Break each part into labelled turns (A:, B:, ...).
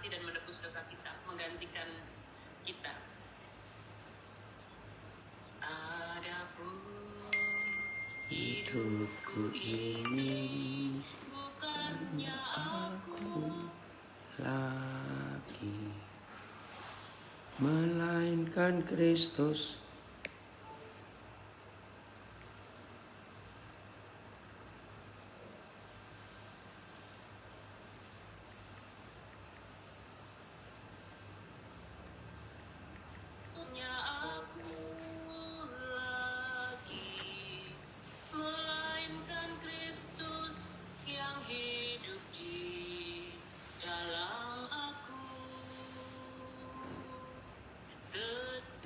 A: mati dan menebus dosa kita, menggantikan kita. Adapun hidupku ini bukannya aku
B: lagi, melainkan Kristus.
A: punya aku lagi, melainkan Kristus yang hidup di dalam aku.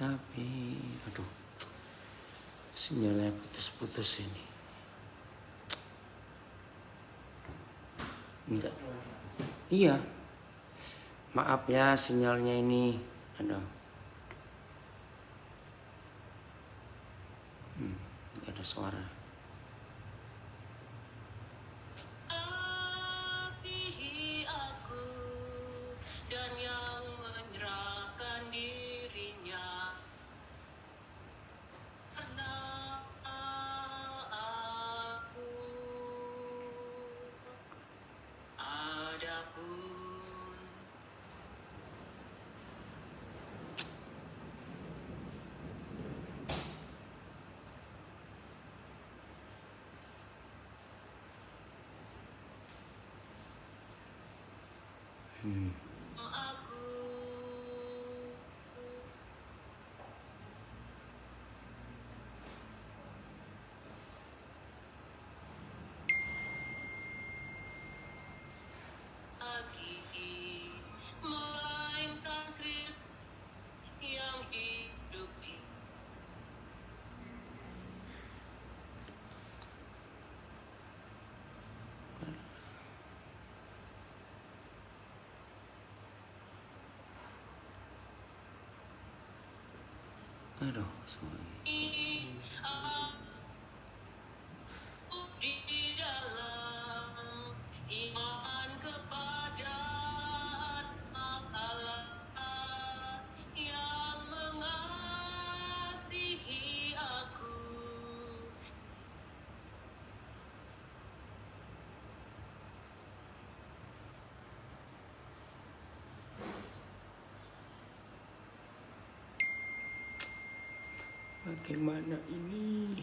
B: Tapi, aduh, sinyalnya putus-putus ini. Enggak. Iya. Maaf ya sinyalnya ini. Aduh. Nggak ada suara.
A: Kasihi aku dan yang menyerahkan dirinya karena aku. Adapun aku, lagi, melainkan Kristus yang hidup di
B: Aduh, sorry.
A: aku di dalam iman kepada Allah yang mengasihi aku.
B: Bagaimana ini?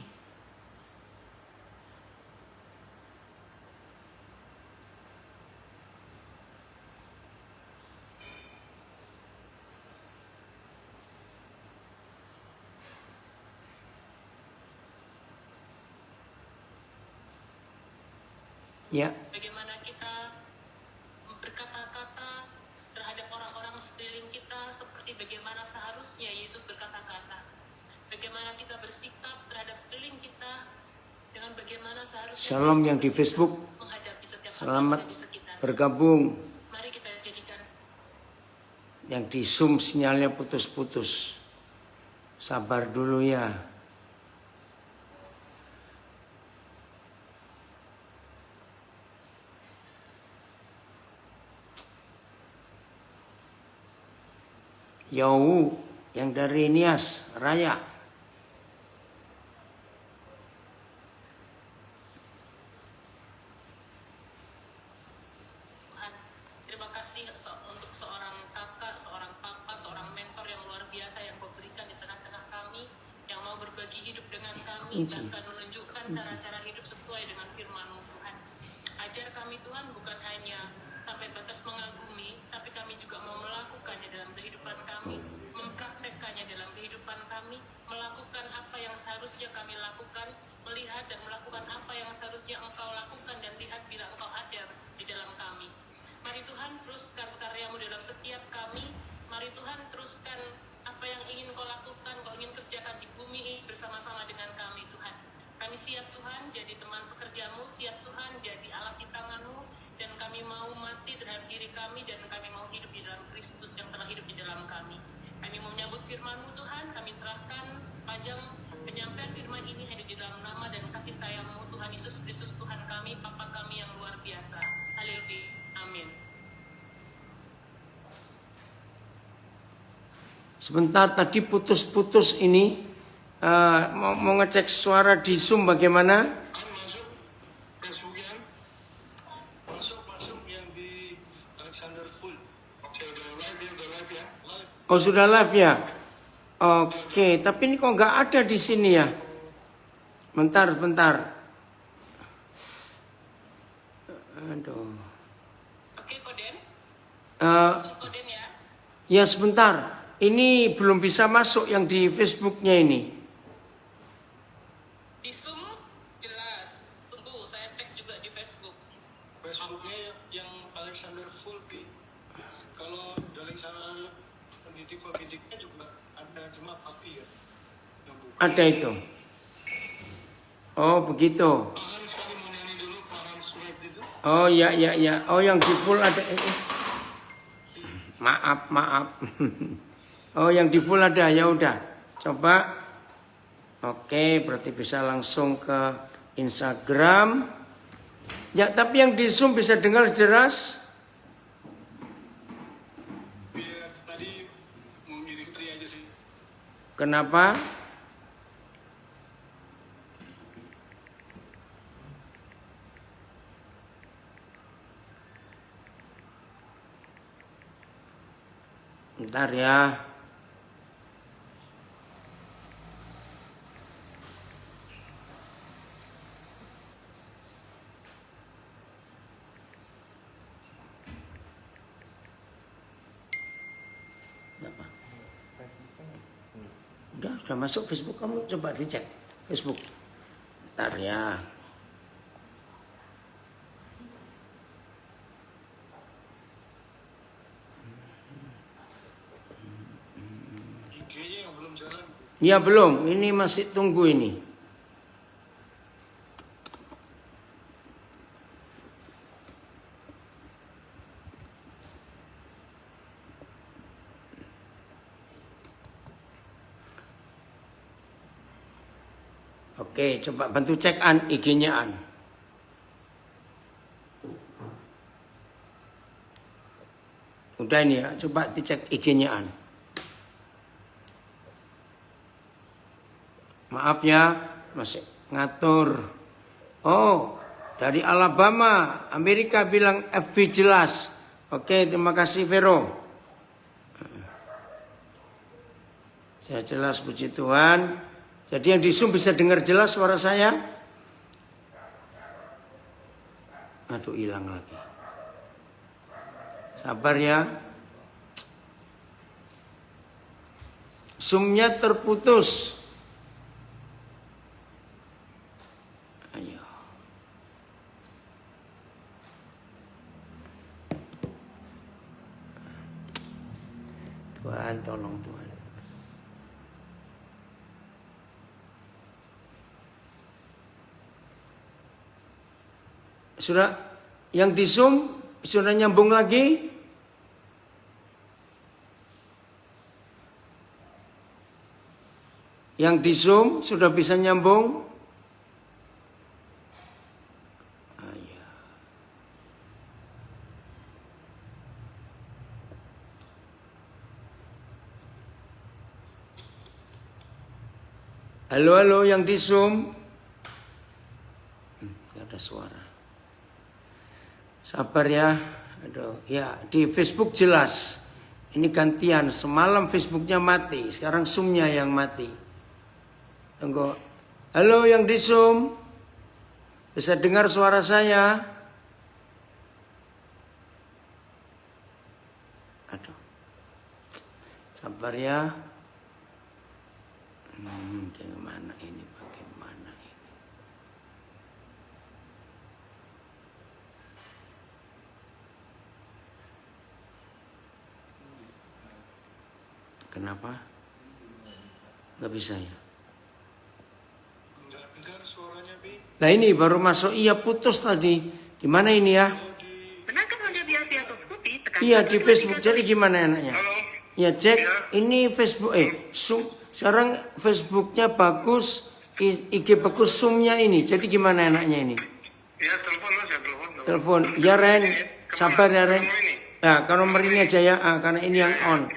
B: Ya,
A: Bagaimana kita berkata-kata terhadap orang-orang sekeliling kita seperti bagaimana seharusnya Yesus berkata-kata. Bagaimana kita bersikap terhadap sekeliling kita dengan bagaimana seharusnya
B: Shalom
A: Yesus
B: yang di
A: bersikap
B: Facebook.
A: menghadapi setiap
B: Selamat
A: orang yang ada di sekitar.
B: bergabung.
A: Mari kita jadikan
B: Yang di Zoom sinyalnya putus-putus. Sabar dulu ya. Yau yang dari Nias Raya.
A: Tuhan. Terima kasih untuk seorang kakak, seorang papa, seorang mentor yang luar biasa yang kau berikan di tengah-tengah kami, yang mau berbagi hidup dengan kami, bahkan menunjukkan cara-cara hidup sesuai dengan firman-Mu Tuhan. Ajar kami Tuhan bukan hanya sampai batas mengagumi, tapi kami juga mau melakukannya dalam kehidupan kami, mempraktekkannya dalam kehidupan kami, melakukan apa yang seharusnya kami lakukan, melihat dan melakukan apa yang seharusnya Engkau lakukan dan lihat bila Engkau ada di dalam kami. Mari Tuhan teruskan karya-Mu dalam setiap kami. Mari Tuhan teruskan apa yang ingin Kau lakukan, Kau ingin kerjakan di bumi ini bersama-sama dengan kami Tuhan. Kami siap Tuhan jadi teman sekerja-Mu, siap Tuhan jadi alat di tangan-Mu, dan kami mau mati terhadap diri kami dan kami mau hidup di dalam Kristus yang telah hidup di dalam kami. Kami mau menyambut firman-Mu Tuhan, kami serahkan panjang penyampaian firman ini hanya di dalam nama dan kasih sayang-Mu Tuhan Yesus Kristus Tuhan kami, Bapa kami yang luar biasa. Haleluya. Amin.
B: Sebentar, tadi putus-putus ini. Mau ngecek suara di Zoom bagaimana?
C: Masuk Facebook yang masuk yang di Alexander Full. Oke, udah live ya. Live.
B: Oh, sudah live ya? Oke, tapi ini kok nggak ada di sini ya? Bentar. Aduh.
A: Oke, Koden.
B: Eh,
A: Koden ya.
B: ya sebentar. Ini belum bisa masuk yang di Facebooknya ini.
A: Di Zoom jelas. Tunggu, saya cek juga di Facebook.
C: Facebooknya yang Alexander Full Pi. Kalau di Alexander pendidiknya juga ada cuma Papi ya. Yang buka.
B: Ada itu. Oh begitu.
C: Makan sekali mau nyanyi dulu, makan swab itu.
B: Oh ya. Oh yang di full ada. Maaf. Oh yang di full ada, ya udah. Coba. Oke, berarti bisa langsung ke Instagram. Ya, tapi yang di Zoom bisa dengar jelas.
C: Biar tadi mau ngirim tri aja sih.
B: Kenapa? Bentar ya. Udah masuk Facebook kamu, coba dicek Facebook. Bentar ya.
C: IG-nya yang belum jalan.
B: Ya belum, ini masih tunggu ini. Oke, coba bantu cek IG-nya An. Udah ini ya, coba dicek IG-nya An. Maaf ya, masih ngatur. Oh, dari Alabama, Amerika bilang FV jelas. Oke, terima kasih Vero. Saya jelas, puji Tuhan. Jadi yang di Zoom bisa dengar jelas suara saya? Aduh, hilang lagi. Sabar ya. Zoom-nya terputus. Ayo. Tuhan, tolong Tuhan. Sudah yang di Zoom sudah nyambung lagi? Yang di Zoom sudah bisa nyambung? Ayo. Halo yang di Zoom? Gak ada suara. Sabar ya. Aduh, ya di Facebook jelas. Ini gantian. Semalam Facebooknya mati, sekarang Zoom-nya yang mati. Tunggu. Halo yang di Zoom. Bisa dengar suara saya? Aduh. Sabar ya. Bagaimana ini? Bagaimana ini? Kenapa? Gak bisa ya?
C: Enggak dengar suaranya, Pi.
B: Nah ini baru masuk, iya putus tadi. Gimana ini ya?
D: Benarkah Anda biasa Scoopy? Tekan
B: Iya di
D: satu,
B: Facebook,
D: tiga,
B: jadi gimana enaknya?
C: Halo.
B: Ya cek, ini Facebook, Zoom. Sekarang Facebooknya bagus, IG bagus, Zoom-nya ini. Jadi gimana enaknya ini?
C: Ya, telepon lo, saya telepon.
B: Telepon, ya Ren, sabar ya Ren.
C: Nomor ini.
B: Ya, kalau nomor ini aja ya, karena ini yang on.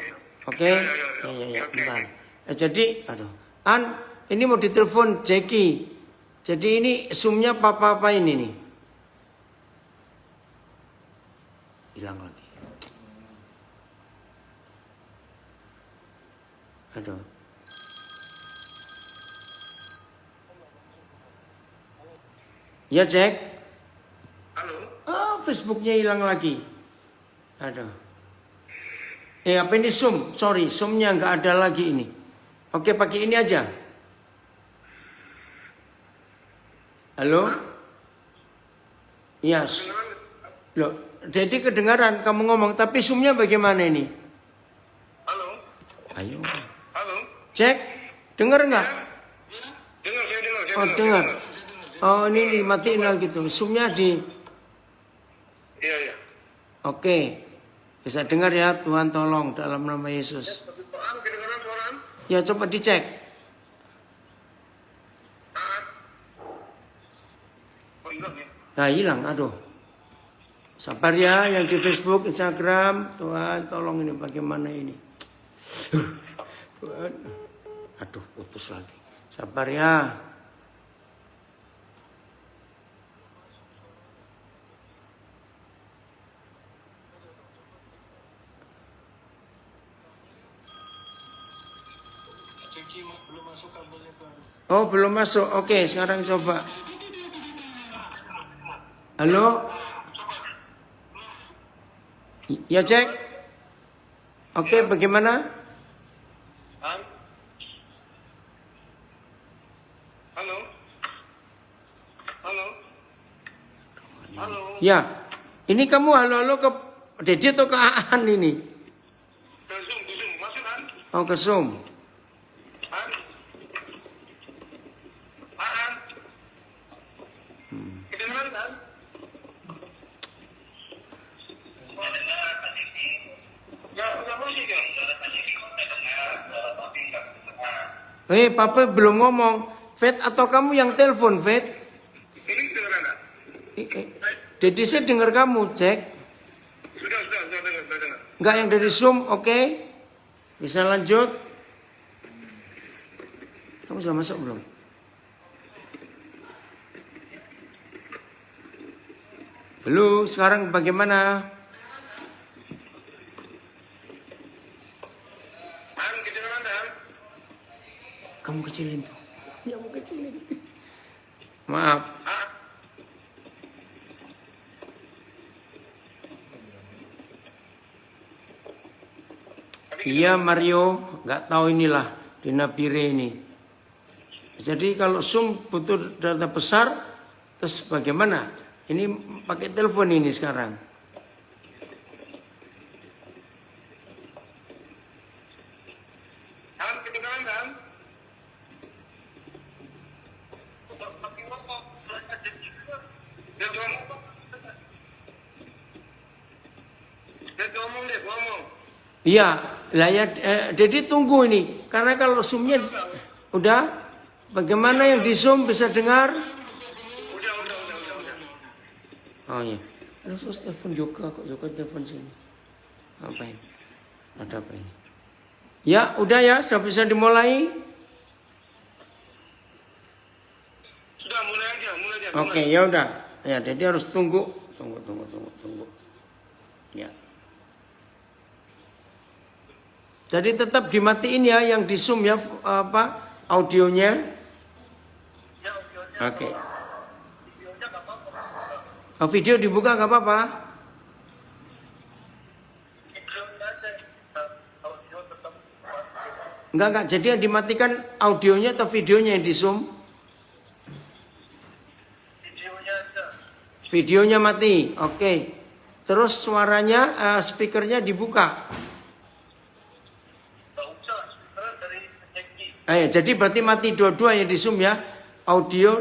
B: Oke?
C: Ya.
B: Ya, bentar. Jadi, aduh. Ini mau ditelepon Jackie. Jadi ini Zoom-nya apa ini nih? Hilang lagi. Aduh. Ya, Jack.
C: Halo.
B: Facebooknya hilang lagi. Aduh. Apa ini Zoom? Sorry, Zoom-nya nggak ada lagi ini. Oke, pakai ini aja. Halo? Yes. Loh, jadi kedengaran kamu ngomong, tapi Zoom-nya bagaimana ini?
C: Halo.
B: Ayo.
C: Halo.
B: Cek, dengar nggak?
C: Dengar, saya dengar.
B: Oh, dengar. Oh, ini matiin lagi tuh. Zoom-nya di...
C: Iya.
B: Oke. Bisa dengar ya, Tuhan tolong dalam nama Yesus.
C: Kedengaran suara?
B: Ya, coba dicek.
C: Oh, hilang ya.
B: Nah, hilang, aduh. Sabar ya, yang di Facebook, Instagram. Tuhan tolong ini bagaimana ini. Tuhan. Aduh, putus lagi. Sabar ya.
C: Jackie belum masuk kabelnya ke.
B: Oh, belum masuk. Oke, sekarang coba. Halo? Ya, cek. Oke, bagaimana?
C: Halo.
B: Ya. Ini kamu halo-halo ke Dedi atau ke Aan ini?
C: Ke Zoom. Masuk kan?
B: Oh, ke Zoom.
C: Kedengaran kan?
B: Papa belum ngomong. Fed atau kamu yang telepon, Fed?
C: Ini kedengaran kan?
B: Dedi saya dengar kamu, cek.
C: Sudah dengar.
B: Enggak yang dari Zoom, oke? Bisa lanjut? Kamu sudah masuk belum? Belum, sekarang bagaimana?
C: Kedengaran kan?
B: Kamu kecilin tuh. Ya, mau kecilin. Maaf. Iya Mario, nggak tahu inilah di Nabire ini. Jadi kalau Zoom butuh data besar, terus bagaimana? Ini pakai telepon ini sekarang.
C: Kedengaran kan? Ngomong.
B: Iya, lah ya, jadi tunggu ini, karena kalau Zoom-nya udah, bagaimana yang di Zoom bisa dengar?
C: Udah.
B: Oh iya, terus telepon Joko telepon sini. Apa ini? Ada apa ini? Ya, udah ya, sudah bisa dimulai.
C: Sudah mulai aja.
B: Oke, ya udah. Ya, jadi harus tunggu. Ya. Jadi tetap dimatiin ya yang di Zoom ya audionya. Oke. Oh, video dibuka nggak apa-apa. Enggak. Jadi yang dimatikan audionya atau videonya yang di Zoom? Videonya mati. Oke. Terus suaranya, speakernya dibuka. Jadi berarti mati dua-dua yang di Zoom ya. Audio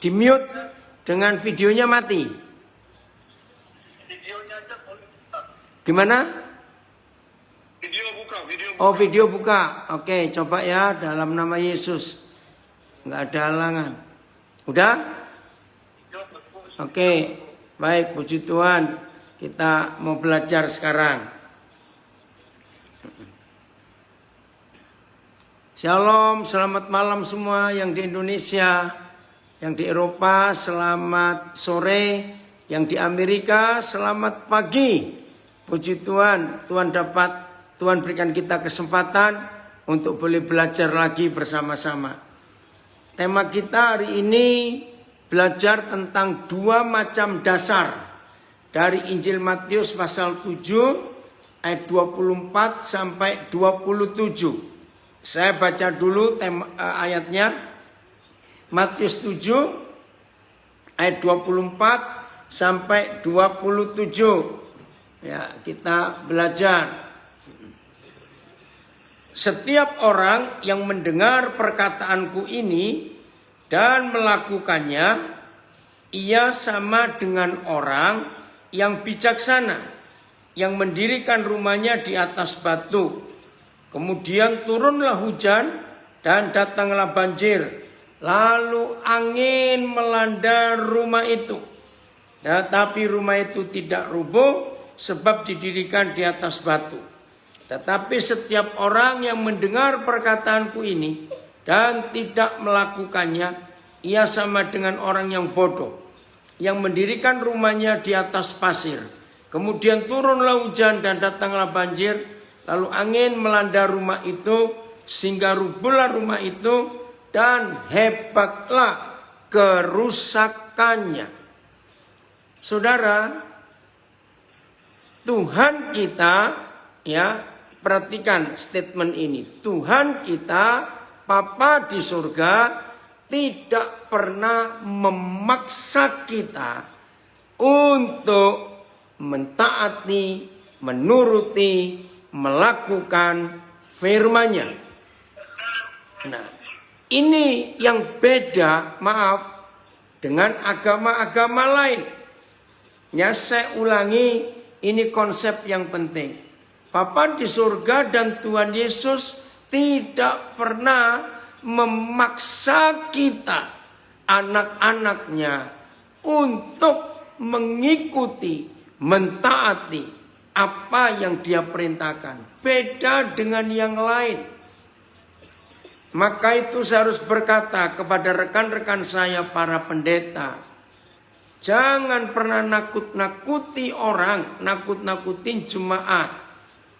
B: di mute dengan videonya mati. Gimana? Oh, video buka. Oke, coba ya dalam nama Yesus. Enggak ada halangan. Udah? Oke. Baik, puji Tuhan. Kita mau belajar sekarang. Shalom, selamat malam semua yang di Indonesia, yang di Eropa, selamat sore, yang di Amerika, selamat pagi. Puji Tuhan, Tuhan berikan kita kesempatan untuk boleh belajar lagi bersama-sama. Tema kita hari ini belajar tentang 2 macam dasar dari Injil Matius pasal 7 ayat 24 sampai 27. Saya baca dulu ayatnya. Matius 7 ayat 24 sampai 27. Ya, kita belajar. Setiap orang yang mendengar perkataanku ini dan melakukannya, ia sama dengan orang yang bijaksana yang mendirikan rumahnya di atas batu. Kemudian turunlah hujan dan datanglah banjir. Lalu angin melanda rumah itu. Tetapi rumah itu tidak rubuh sebab didirikan di atas batu. Tetapi setiap orang yang mendengar perkataanku ini dan tidak melakukannya, ia sama dengan orang yang bodoh yang mendirikan rumahnya di atas pasir. Kemudian turunlah hujan dan datanglah banjir. Lalu angin melanda rumah itu sehingga rubuhlah rumah itu dan hebatlah kerusakannya. Saudara, Tuhan kita, ya, perhatikan statement ini. Tuhan kita, Bapa di surga, tidak pernah memaksa kita untuk mentaati, menuruti, melakukan firman-Nya. Nah, ini yang beda, maaf, dengan agama-agama lain. Ya, saya ulangi, ini konsep yang penting. Bapa di surga dan Tuhan Yesus tidak pernah memaksa kita, anak-anaknya, untuk mengikuti, mentaati apa yang Dia perintahkan. Beda dengan yang lain. Maka itu saya harus berkata kepada rekan-rekan saya para pendeta, jangan pernah nakut-nakuti orang, nakut-nakutin jemaat.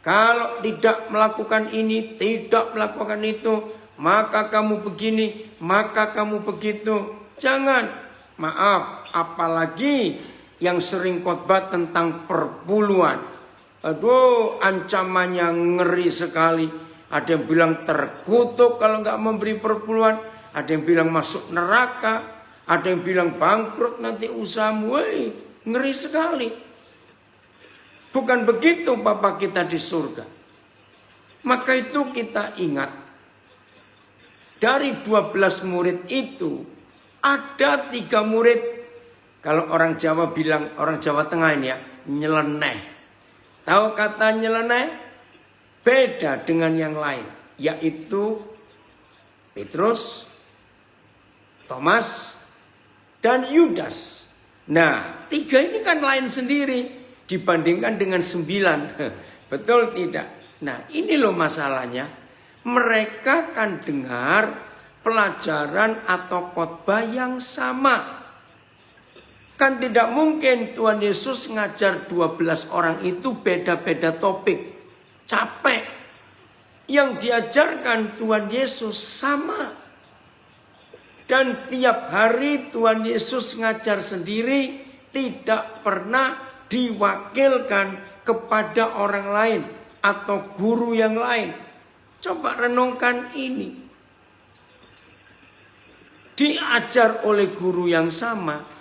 B: Kalau tidak melakukan ini, tidak melakukan itu, maka kamu begini, maka kamu begitu. Jangan. Maaf, apalagi yang sering khotbah tentang perpuluhan. Aduh, ancamannya ngeri sekali. Ada yang bilang terkutuk kalau nggak memberi perpuluhan. Ada yang bilang masuk neraka. Ada yang bilang bangkrut nanti usahamu. Woi, ngeri sekali. Bukan begitu Bapa kita di surga. Maka itu kita ingat. Dari 12 murid itu, ada 3 murid. Kalau orang Jawa bilang, orang Jawa Tengah ini ya, nyeleneh. Tahu kata nyeleneh? Beda dengan yang lain. Yaitu Petrus, Thomas, dan Yudas. Nah, 3 ini kan lain sendiri dibandingkan dengan 9. Betul tidak? Nah, ini loh masalahnya. Mereka kan dengar pelajaran atau khotbah yang sama. Kan tidak mungkin Tuhan Yesus ngajar 12 orang itu beda-beda topik. Capek. Yang diajarkan Tuhan Yesus sama. Dan tiap hari Tuhan Yesus ngajar sendiri, tidak pernah diwakilkan kepada orang lain atau guru yang lain. Coba renungkan ini. Diajar oleh guru yang sama,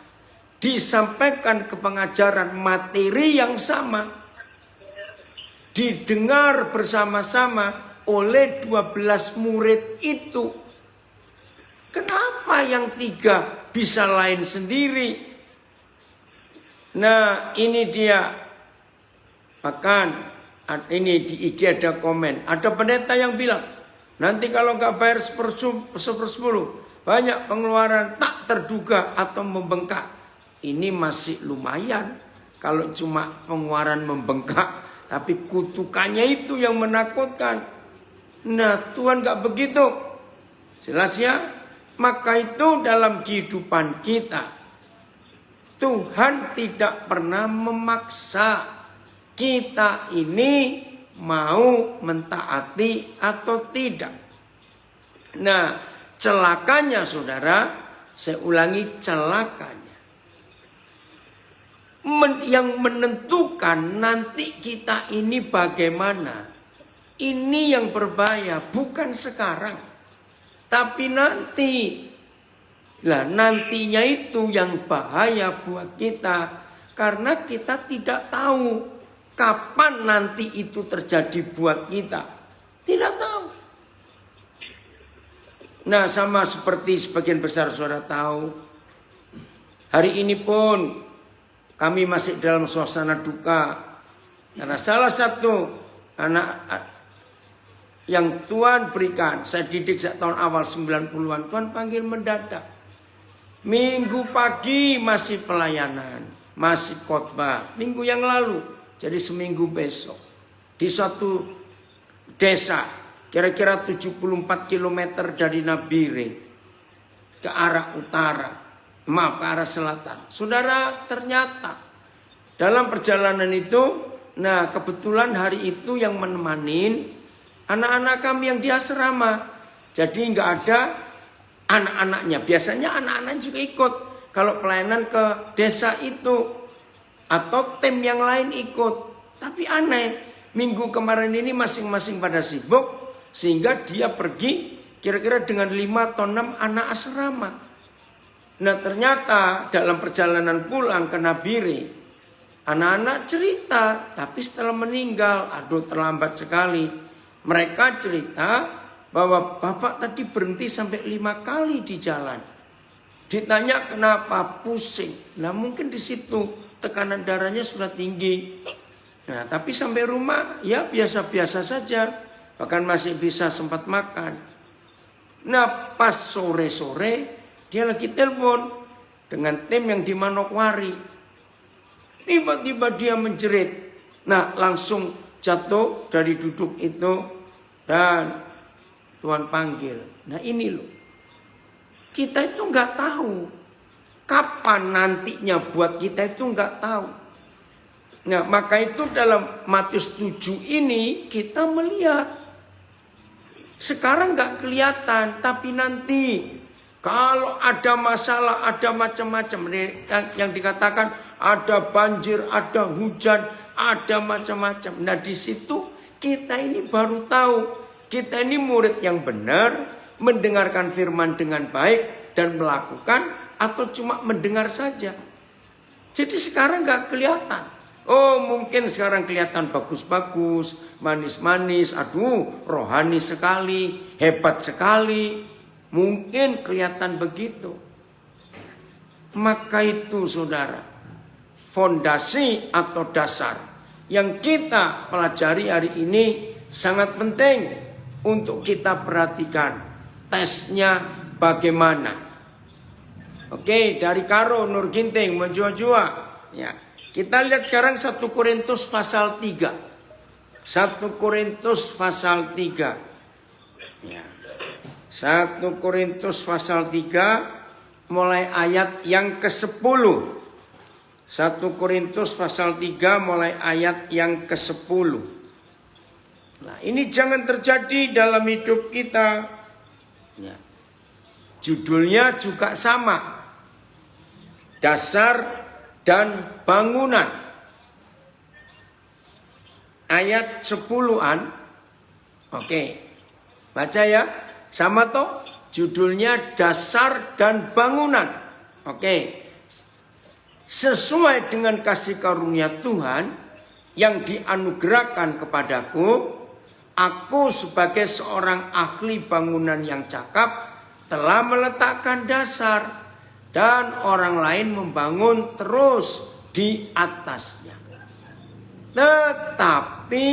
B: disampaikan ke pengajaran materi yang sama, didengar bersama-sama oleh 12 murid itu. Kenapa yang 3 bisa lain sendiri? Nah, ini dia. Bahkan ini di IG ada komen. Ada pendeta yang bilang, nanti kalau nggak bayar 1/10, banyak pengeluaran tak terduga atau membengkak. Ini masih lumayan kalau cuma pengeluaran membengkak. Tapi kutukannya itu yang menakutkan. Nah, Tuhan gak begitu. Jelas ya? Maka itu dalam kehidupan kita, Tuhan tidak pernah memaksa kita ini mau mentaati atau tidak. Nah, celakanya saudara, saya ulangi celakanya. Yang menentukan nanti kita ini bagaimana. Ini yang berbahaya, bukan sekarang. Tapi nanti. Lah nantinya itu yang bahaya buat kita. Karena kita tidak tahu kapan nanti itu terjadi buat kita. Tidak tahu. Nah, sama seperti sebagian besar saudara tahu. Hari ini pun kami masih dalam suasana duka. Karena salah satu anak yang Tuhan berikan, saya didik sejak tahun awal 90-an, Tuhan panggil mendadak. Minggu pagi masih pelayanan, masih khotbah. Minggu yang lalu, jadi seminggu besok. Di suatu desa, kira-kira 74 km dari Nabire, ke arah utara, ke arah selatan. Saudara, ternyata dalam perjalanan itu, nah kebetulan hari itu yang menemanin anak-anak kami yang di asrama. Jadi nggak ada anak-anaknya. Biasanya anak-anak juga ikut. Kalau pelayanan ke desa itu. Atau tim yang lain ikut. Tapi aneh. Minggu kemarin ini masing-masing pada sibuk. Sehingga dia pergi kira-kira dengan 5 atau 6 anak asrama. Nah ternyata dalam perjalanan pulang ke Nabire. Anak-anak cerita. Tapi setelah meninggal. Aduh terlambat sekali. Mereka cerita bahwa bapak tadi berhenti sampai 5 kali di jalan. Ditanya kenapa, pusing. Nah mungkin di situ tekanan darahnya sudah tinggi. Nah tapi sampai rumah ya biasa-biasa saja. Bahkan masih bisa sempat makan. Nah pas sore-sore dia lagi telepon dengan tim yang di Manokwari. Tiba-tiba dia menjerit. Nah langsung jatuh dari duduk itu. Dan Tuhan panggil. Nah ini loh. Kita itu nggak tahu. Kapan nantinya buat kita itu nggak tahu. Nah maka itu dalam Matius 7 ini kita melihat. Sekarang nggak kelihatan. Tapi nanti. Kalau ada masalah, ada macam-macam. Yang dikatakan ada banjir, ada hujan, ada macam-macam. Nah di situ kita ini baru tahu, kita ini murid yang benar, mendengarkan firman dengan baik dan melakukan, atau cuma mendengar saja. Jadi sekarang gak kelihatan. Oh mungkin sekarang kelihatan bagus-bagus, manis-manis, aduh rohani sekali, hebat sekali. Mungkin kelihatan begitu. Maka itu saudara, fondasi atau dasar yang kita pelajari hari ini sangat penting untuk kita perhatikan. Tesnya bagaimana. Oke, dari Karo Nur Ginting menjua-jua. Ya, kita lihat sekarang 1 Korintus pasal 3. 1 Korintus pasal 3. Ya. 1 Korintus pasal 3 mulai ayat yang ke-10. 1 Korintus pasal 3 mulai ayat yang ke-10. Nah ini jangan terjadi dalam hidup kita. Ya. Judulnya juga sama. Dasar dan bangunan. Ayat 10-an. Oke. Baca ya. Sama toh. Judulnya dasar dan bangunan. Oke. Sesuai dengan kasih karunia Tuhan yang dianugerahkan kepadaku, aku sebagai seorang ahli bangunan yang cakap telah meletakkan dasar dan orang lain membangun terus di atasnya. Tetapi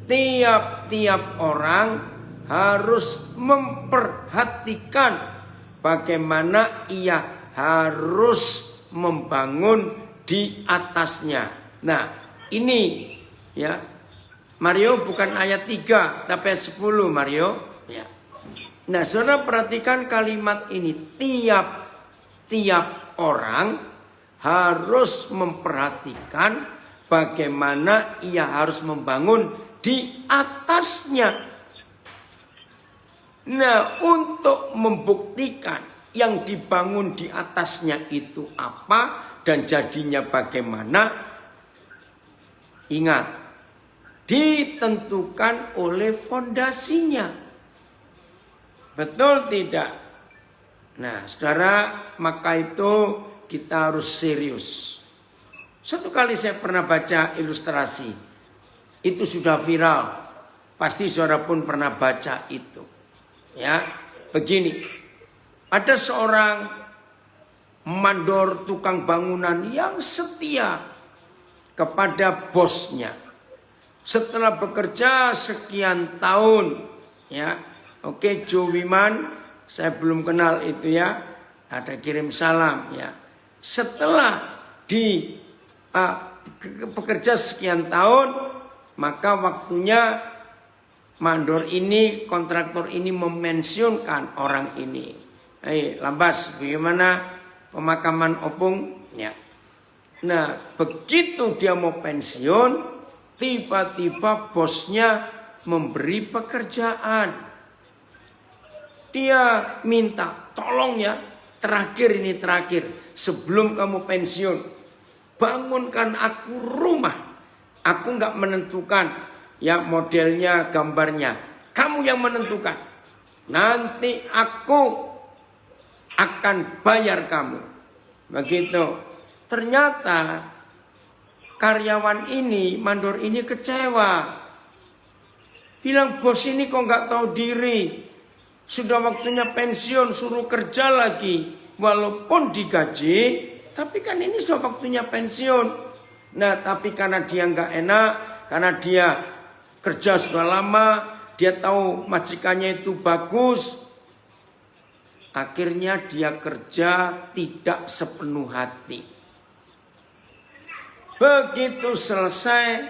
B: tiap-tiap orang harus memperhatikan bagaimana ia harus membangun di atasnya. Nah, ini ya Mario bukan ayat 3 tapi ayat 10 Mario. Ya. Nah, saudara perhatikan kalimat ini. Tiap orang harus memperhatikan bagaimana ia harus membangun di atasnya. Nah, untuk membuktikan yang dibangun di atasnya itu apa dan jadinya bagaimana, ingat, ditentukan oleh fondasinya. Betul tidak? Nah, saudara, maka itu kita harus serius. Satu kali saya pernah baca ilustrasi, itu sudah viral. Pasti saudara pun pernah baca itu. Ya, begini. Ada seorang mandor tukang bangunan yang setia kepada bosnya. Setelah bekerja sekian tahun, ya, oke, Joe Wiman, saya belum kenal itu ya, ada kirim salam ya. Setelah bekerja sekian tahun, maka waktunya mandor ini, kontraktor ini memensiunkan orang ini. Lambas, bagaimana pemakaman opung? Ya. Nah, begitu dia mau pensiun, tiba-tiba bosnya memberi pekerjaan. Dia minta, tolong ya, terakhir, sebelum kamu pensiun, bangunkan aku rumah. Aku nggak menentukan ya modelnya, gambarnya. Kamu yang menentukan. Nanti aku akan bayar kamu. Begitu. Ternyata karyawan ini, mandor ini kecewa. Bilang, bos ini kok nggak tahu diri. Sudah waktunya pensiun, suruh kerja lagi. Walaupun digaji, tapi kan ini sudah waktunya pensiun. Nah, tapi karena dia nggak enak, karena dia kerja sudah lama, dia tahu majikannya itu bagus. Akhirnya dia kerja tidak sepenuh hati. Begitu selesai,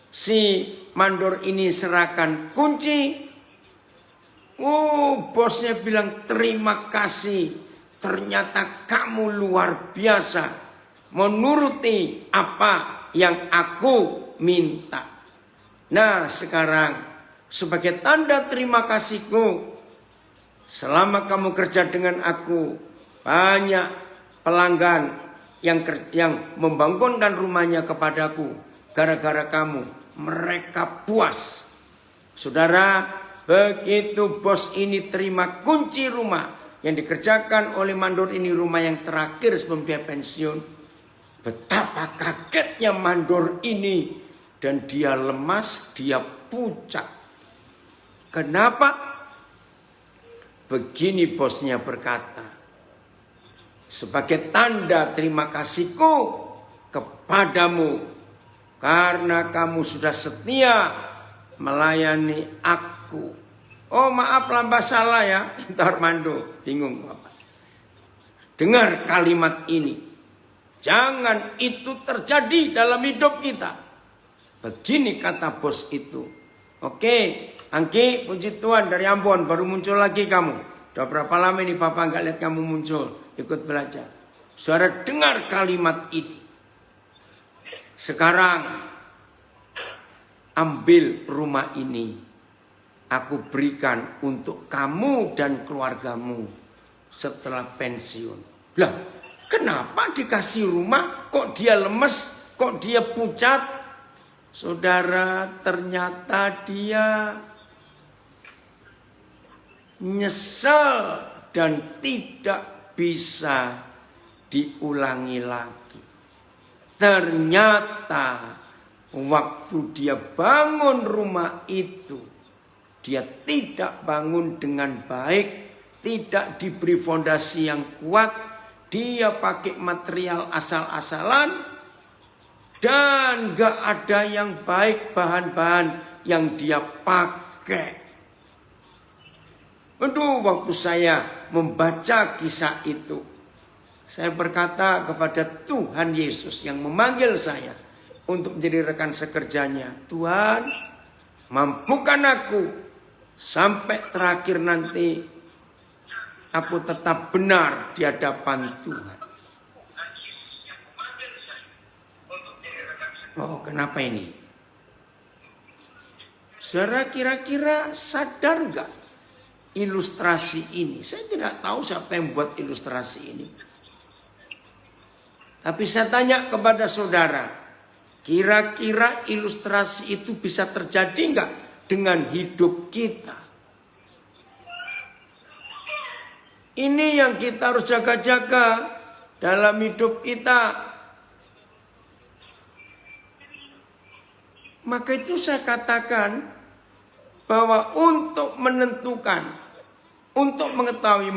B: si mandor ini serahkan kunci. Bosnya bilang, terima kasih. Ternyata kamu luar biasa. Menuruti apa yang aku minta. Nah, sekarang sebagai tanda terima kasihku, selama kamu kerja dengan aku, banyak pelanggan yang membangunkan rumahnya kepadaku. Gara-gara kamu, mereka puas. Saudara, begitu bos ini terima kunci rumah yang dikerjakan oleh mandor ini, rumah yang terakhir sebelum dia pensiun, betapa kagetnya mandor ini. Dan dia lemas, dia pucat. Kenapa? Begini bosnya berkata, sebagai tanda terima kasihku kepadamu, karena kamu sudah setia melayani aku. Oh, maaf, lambas salah ya, Armando, bingung apa. Dengar kalimat ini, jangan itu terjadi dalam hidup kita. Begini kata bos itu. Oke, Angki, puji Tuhan, dari Ambon baru muncul lagi kamu. Udah berapa lama ini Papa nggak lihat kamu muncul, ikut belajar. Saudara dengar kalimat ini. Sekarang ambil rumah ini, aku berikan untuk kamu dan keluargamu setelah pensiun. Lah, kenapa dikasih rumah kok dia lemes, kok dia pucat? Saudara, ternyata dia nyesel dan tidak bisa diulangi lagi. Ternyata waktu dia bangun rumah itu, dia tidak bangun dengan baik, tidak diberi fondasi yang kuat, dia pakai material asal-asalan, dan gak ada yang baik bahan-bahan yang dia pakai. Aduh, waktu saya membaca kisah itu, saya berkata kepada Tuhan Yesus yang memanggil saya untuk menjadi rekan sekerjanya, Tuhan, mampukan aku sampai terakhir nanti aku tetap benar di hadapan Tuhan. Oh, kenapa ini? Saudara kira-kira sadar nggak ilustrasi ini? Saya tidak tahu siapa yang buat ilustrasi ini. Tapi saya tanya kepada saudara, kira-kira ilustrasi itu bisa terjadi nggak dengan hidup kita? Ini yang kita harus jaga-jaga dalam hidup kita. Maka itu saya katakan bahwa untuk menentukan, untuk mengetahui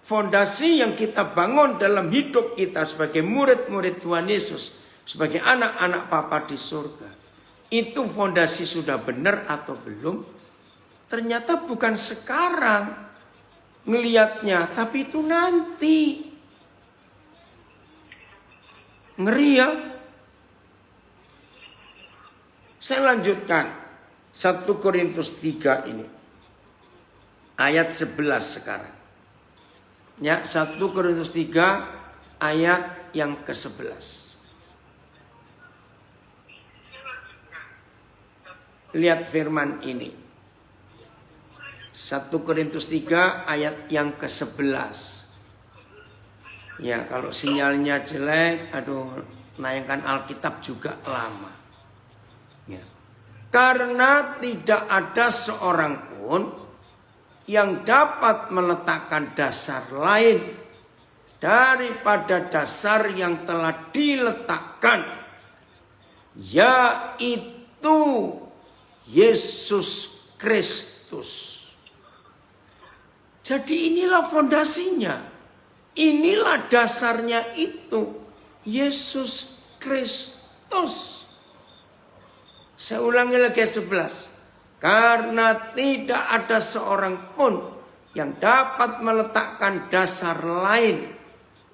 B: fondasi yang kita bangun dalam hidup kita sebagai murid-murid Tuhan Yesus, sebagai anak-anak Bapa di surga, itu fondasi sudah benar atau belum? Ternyata bukan sekarang ngelihatnya, tapi itu nanti. Ngeri ya. Saya lanjutkan 1 Korintus 3 ini. Ayat 11 sekarang. Ya, 1 Korintus 3 ayat yang ke-11. Lihat firman ini. 1 Korintus 3 ayat yang ke-11. Ya, kalau sinyalnya jelek, nayangkan Alkitab juga lama. Ya. Karena tidak ada seorang pun yang dapat meletakkan dasar lain daripada dasar yang telah diletakkan, yaitu Yesus Kristus. Jadi inilah fondasinya, inilah dasarnya itu, Yesus Kristus. Saya ulangi lagi 11. Karena tidak ada seorang pun yang dapat meletakkan dasar lain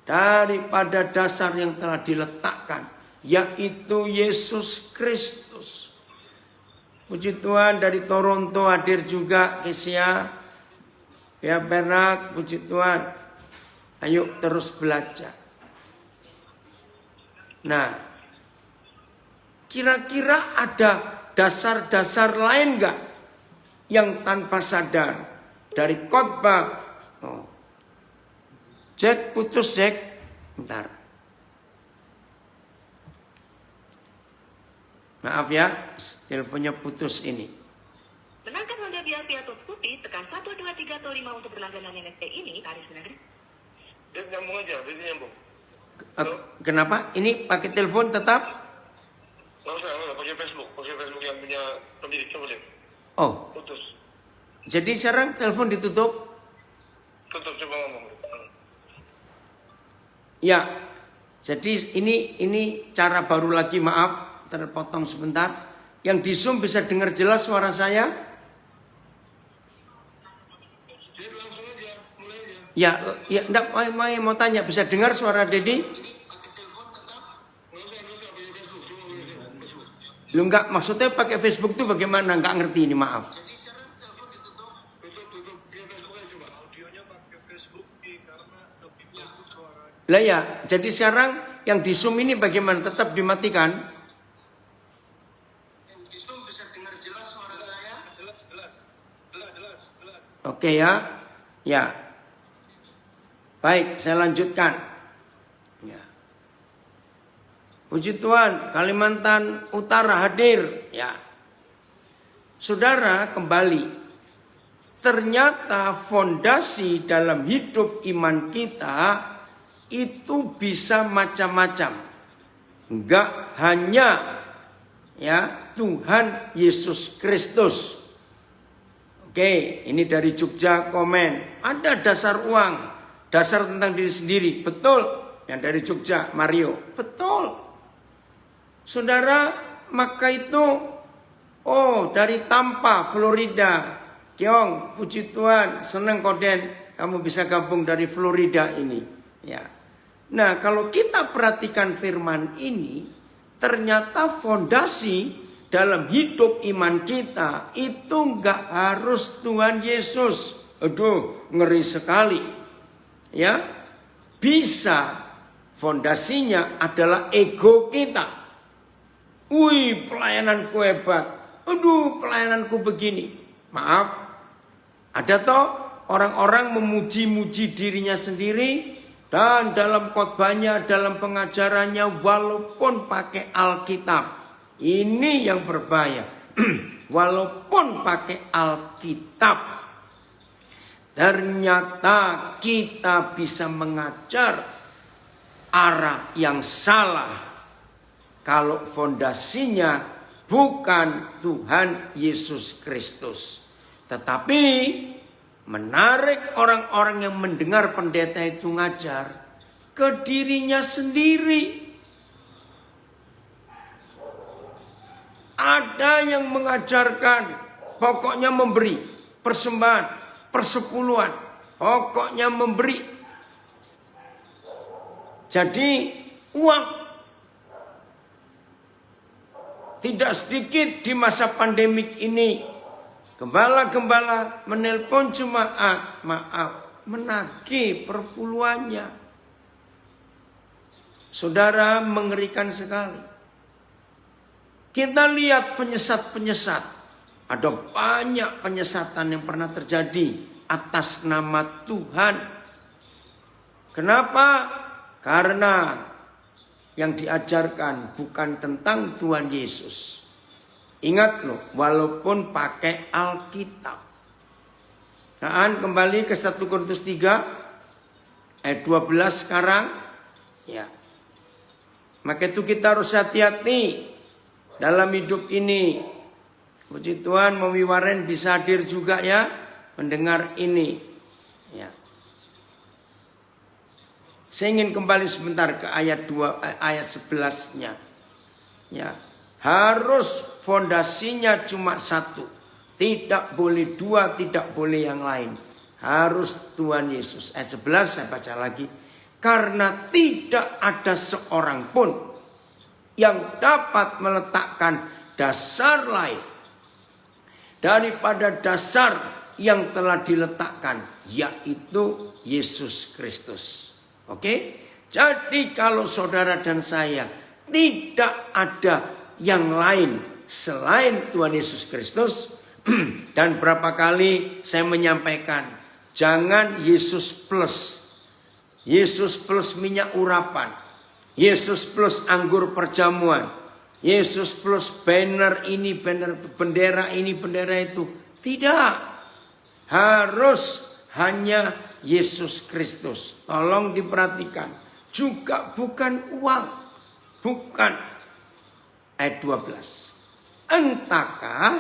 B: daripada dasar yang telah diletakkan, yaitu Yesus Kristus. Puji Tuhan, dari Toronto hadir juga Kesia, ya Bernard, puji Tuhan. Ayo terus belajar. Nah, kira-kira ada dasar-dasar lain enggak yang tanpa sadar dari khotbah? Jack, putus Jack. Bentar. Maaf ya, teleponnya putus ini.
D: Benarkah Honda Via Top Putih tekan 1, 2, 3 atau 5 untuk berlangganan NFT ini? Tarif negeri.
C: Dia nyambung aja, dia nyambung.
B: Kenapa? Ini pakai telepon tetap?
C: Nggak usah, pakai Facebook yang punya pendidik, coba lihat.
B: Oh,
C: Putus.
B: jadi sekarang telepon ditutup?
C: Tutup, coba ngomong.
B: Ya, jadi ini cara baru lagi, maaf, terpotong sebentar. Yang di Zoom bisa dengar jelas suara saya?
C: Jadi langsung aja, mulai aja.
B: Ya, enggak, mau tanya, bisa dengar suara Dedi? Lu enggak, maksudnya pakai Facebook itu bagaimana? Enggak ngerti ini, maaf.
C: Jadi sekarang telepon ditutup. Tutup. Ya Facebook aja coba. Audionya pakai Facebook karena lebih bagus suaranya.
B: Lah ya, jadi sekarang yang di Zoom ini bagaimana? Tetap dimatikan?
C: Yang di Zoom bisa dengar jelas suara saya? Jelas.
B: Oke ya. Ya. Baik, saya lanjutkan. Ya. Puji Tuhan, Kalimantan Utara hadir. Ya. Saudara, kembali. Ternyata fondasi dalam hidup iman kita itu bisa macam-macam. Enggak hanya ya Tuhan Yesus Kristus. Oke, ini dari Jogja komen. Ada dasar uang, dasar tentang diri sendiri. Betul. Yang dari Jogja, Mario. Betul. Saudara, maka itu, dari Tampa, Florida. Kiong, puji Tuhan, senang Koden, kamu bisa gabung dari Florida ini. Ya. Nah, kalau kita perhatikan firman ini, ternyata fondasi dalam hidup iman kita itu nggak harus Tuhan Yesus. Aduh, ngeri sekali. Ya, bisa fondasinya adalah ego kita. Wih, pelayananku hebat. Aduh, pelayananku begini. Maaf, ada toh orang-orang memuji-muji dirinya sendiri dan dalam khotbahnya, dalam pengajarannya walaupun pakai Alkitab. Ini yang berbahaya. Walaupun pakai Alkitab, ternyata kita bisa mengajar arah yang salah kalau fondasinya bukan Tuhan Yesus Kristus. Tetapi menarik orang-orang yang mendengar pendeta itu ngajar ke dirinya sendiri. Ada yang mengajarkan pokoknya memberi persembahan, persepuluhan, pokoknya memberi. Jadi uang tidak sedikit di masa pandemik ini. Gembala-gembala menelpon jemaat, menagih perpuluhannya. Saudara, mengerikan sekali. Kita lihat penyesat-penyesat. Ada banyak penyesatan yang pernah terjadi atas nama Tuhan. Kenapa? Karena yang diajarkan bukan tentang Tuhan Yesus. Ingat loh, walaupun pakai Alkitab. Nah, kembali ke 1 Korintus 3 ayat 12 sekarang. Ya. Maka itu kita harus hati-hati dalam hidup ini. Puji Tuhan, Mami Waren bisa hadir juga ya, mendengar ini. Ya. Saya ingin kembali sebentar ke ayat 11-nya. Ya. Harus fondasinya cuma satu. Tidak boleh dua, tidak boleh yang lain. Harus Tuhan Yesus. Ayat 11 saya baca lagi. Karena tidak ada seorang pun yang dapat meletakkan dasar lain daripada dasar yang telah diletakkan, yaitu Yesus Kristus. Oke? Jadi kalau saudara dan saya tidak ada yang lain selain Tuhan Yesus Kristus. Dan berapa kali saya menyampaikan, jangan Yesus plus. Yesus plus minyak urapan. Yesus plus anggur perjamuan. Yesus plus banner ini, banner bendera ini, bendera itu. Tidak. Harus hanya Yesus Kristus. Tolong diperhatikan. Juga bukan uang. Bukan. Ayat 12. Entahkah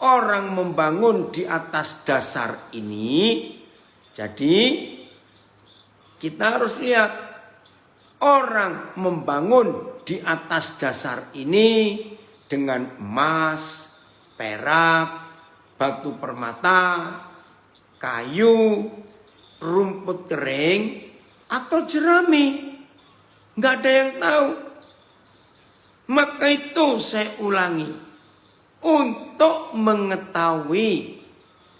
B: orang membangun di atas dasar ini? Jadi kita harus lihat, orang membangun di atas dasar ini dengan emas, perak, batu permata, kayu, rumput kering, atau jerami. Nggak ada yang tahu. Maka itu saya ulangi, untuk mengetahui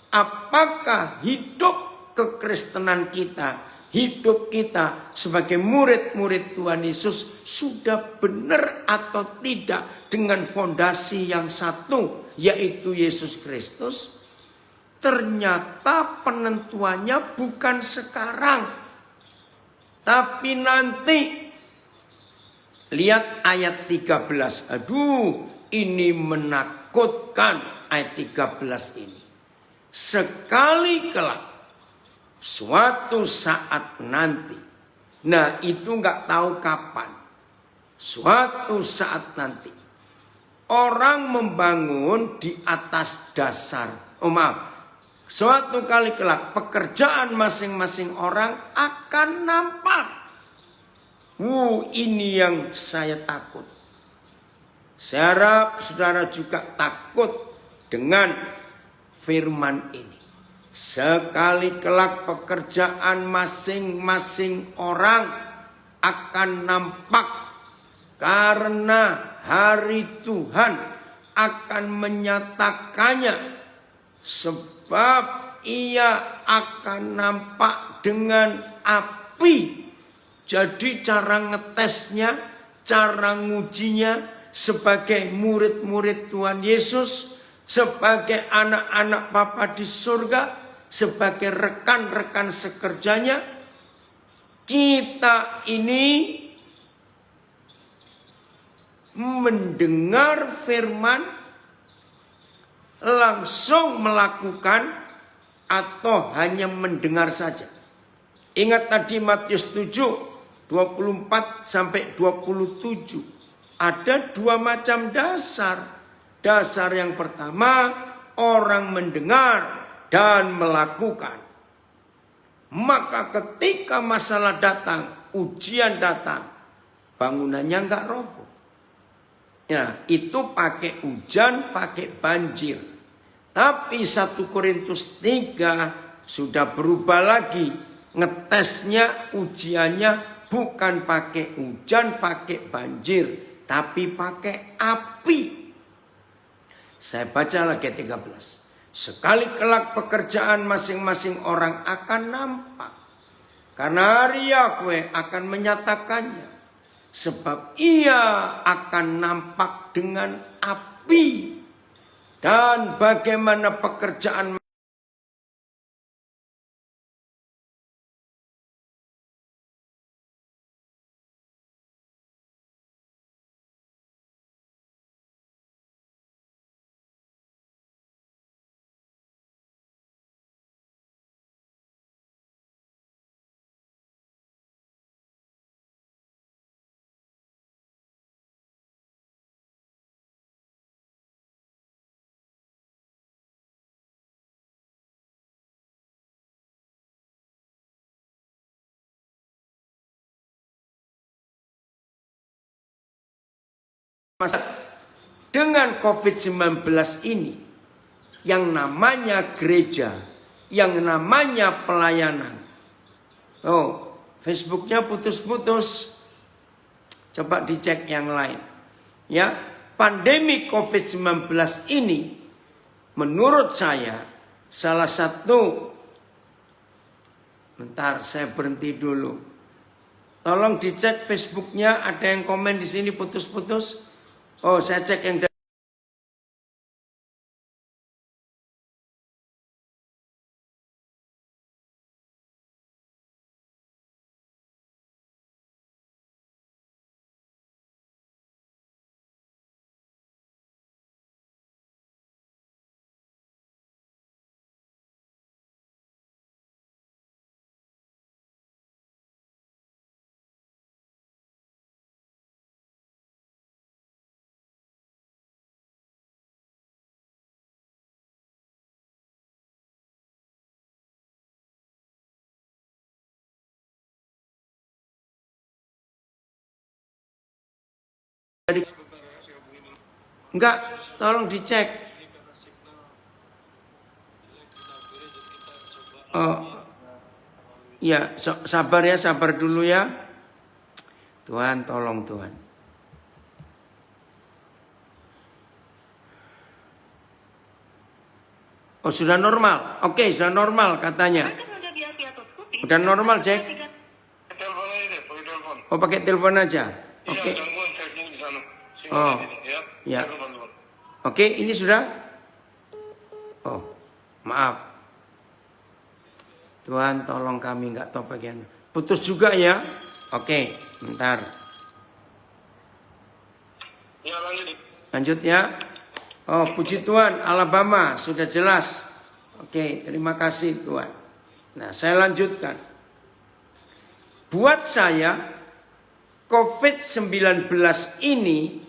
B: apakah hidup kekristenan kita, hidup kita sebagai murid-murid Tuhan Yesus sudah benar atau tidak dengan fondasi yang satu, yaitu Yesus Kristus. Ternyata penentuannya bukan sekarang, tapi nanti. Lihat ayat 13. Aduh, ini menakutkan ayat 13 ini. Sekali kelak, suatu saat nanti. Nah, itu nggak tahu kapan. Suatu saat nanti. Orang membangun di atas dasar. Suatu kali kelak, pekerjaan masing-masing orang akan nampak. Ini yang saya takut. Saya harap saudara juga takut dengan firman ini. Sekali kelak pekerjaan masing-masing orang akan nampak. Karena hari Tuhan akan menyatakannya, sebab ia akan nampak dengan api. Jadi cara ngetesnya, cara ngujinya sebagai murid-murid Tuhan Yesus, sebagai anak-anak Bapa di surga, sebagai rekan-rekan sekerjanya, kita ini mendengar firman, langsung melakukan, atau hanya mendengar saja. Ingat tadi Matius 7, 24 sampai 27. Ada dua macam dasar. Dasar yang pertama, orang mendengar dan melakukan. Maka ketika masalah datang, ujian datang, bangunannya enggak roboh. Ya, itu pakai hujan, pakai banjir. Tapi 1 Korintus 3 sudah berubah lagi. Ngetesnya, ujiannya bukan pakai hujan, pakai banjir, tapi pakai api. Saya baca lagi 13. Sekali kelak pekerjaan masing-masing orang akan nampak. Karena hari Yahweh akan menyatakannya. Sebab ia akan nampak dengan api. Dan bagaimana pekerjaan dengan COVID-19 ini, yang namanya gereja, yang namanya pelayanan. Oh, Facebooknya putus-putus. Coba dicek yang lain. Ya, pandemi COVID-19 ini, menurut saya, salah satu. Bentar, saya berhenti dulu. Tolong dicek Facebooknya, ada yang komen di sini putus-putus. Oh, saya cek yang enggak, tolong dicek. Oh, ya, sabar ya, sabar dulu ya. Tuhan, tolong Tuhan. Oh, sudah normal. Oke, sudah normal katanya. Udah normal, Jack.
C: Telepon aja deh, pakai telepon.
B: Oh, pakai telepon aja. Oke.
C: Iya, gangguan chatting di sana.
B: Oh, ya. Oke, ini sudah. Oh, maaf. Tuhan, tolong kami nggak tahu bagian. Putus juga ya. Oke, bentar.
C: Ya, lanjut.
B: Lanjut ya. Oh, puji Tuhan, Alabama sudah jelas. Oke, terima kasih Tuhan. Nah, saya lanjutkan. Buat saya, COVID-19 ini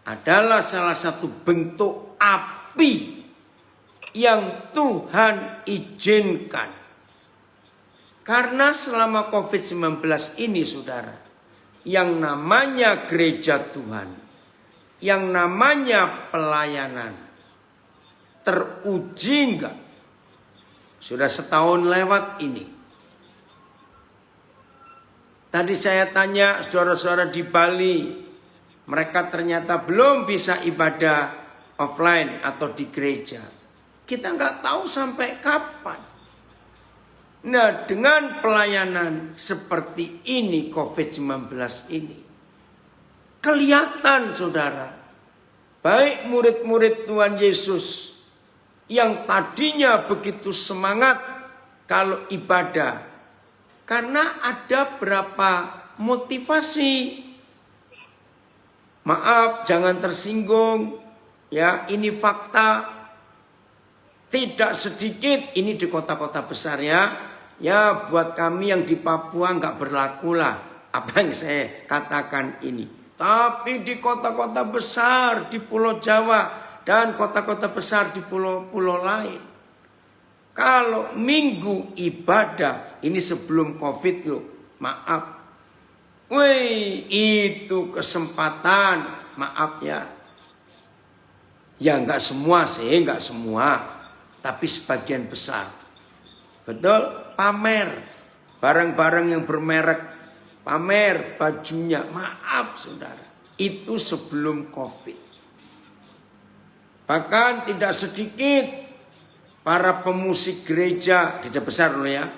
B: adalah salah satu bentuk api yang Tuhan izinkan. Karena selama COVID-19 ini saudara, yang namanya gereja Tuhan, yang namanya pelayanan, teruji enggak? Sudah setahun lewat ini. Tadi saya tanya saudara-saudara di Bali, mereka ternyata belum bisa ibadah offline atau di gereja. Kita nggak tahu sampai kapan. Nah, dengan pelayanan seperti ini COVID-19 ini, kelihatan saudara, baik murid-murid Tuhan Yesus yang tadinya begitu semangat kalau ibadah, karena ada berapa motivasi. Maaf, jangan tersinggung, ya ini fakta. Tidak sedikit, ini di kota-kota besar ya. Ya buat kami yang di Papua nggak berlaku lah apa yang saya katakan ini. Tapi di kota-kota besar di Pulau Jawa dan kota-kota besar di pulau-pulau lain, kalau minggu ibadah ini sebelum COVID loh, maaf, wih itu kesempatan, maaf ya. Ya nggak semua sih, nggak semua, tapi sebagian besar. Betul, pamer barang-barang yang bermerek, pamer bajunya, maaf saudara, itu sebelum COVID. Bahkan tidak sedikit para pemusik gereja besar loh ya,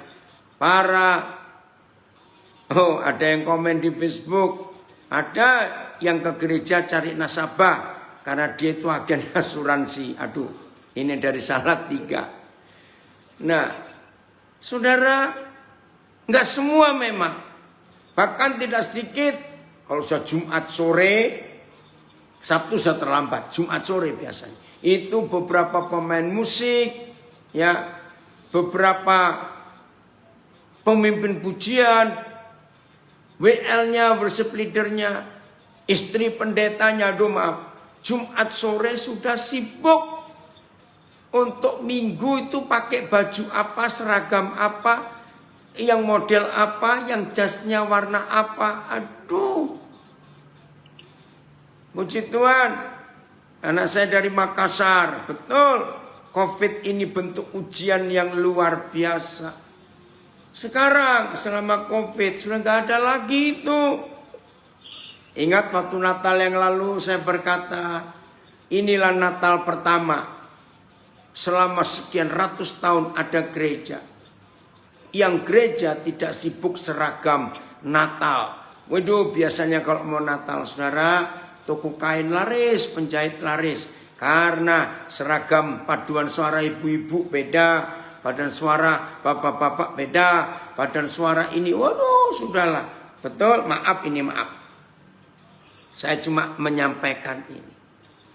B: ada yang komen di Facebook, ada yang ke gereja cari nasabah karena dia itu agen asuransi. Aduh, ini dari Salatiga. Nah, saudara, nggak semua memang. Bahkan tidak sedikit, kalau sudah Jumat sore, Sabtu sudah terlambat, Jumat sore biasanya. Itu beberapa pemain musik, ya, beberapa pemimpin pujian, WL-nya, worship leader-nya, istri pendetanya, aduh maaf, Jumat sore sudah sibuk. Untuk minggu itu pakai baju apa, seragam apa, yang model apa, yang jasnya warna apa. Aduh. Puji Tuhan. Anak saya dari Makassar. Betul. COVID ini bentuk ujian yang luar biasa. Sekarang selama COVID sudah nggak ada lagi itu. Ingat waktu Natal yang lalu saya berkata, inilah Natal pertama. Selama sekian ratus tahun ada gereja. Yang gereja tidak sibuk seragam Natal. Waduh, biasanya kalau mau Natal saudara, toko kain laris, penjahit laris. Karena seragam paduan suara ibu-ibu beda, paduan suara bapak-bapak beda, paduan suara ini, waduh sudahlah. Betul, maaf ini maaf. Saya cuma menyampaikan ini.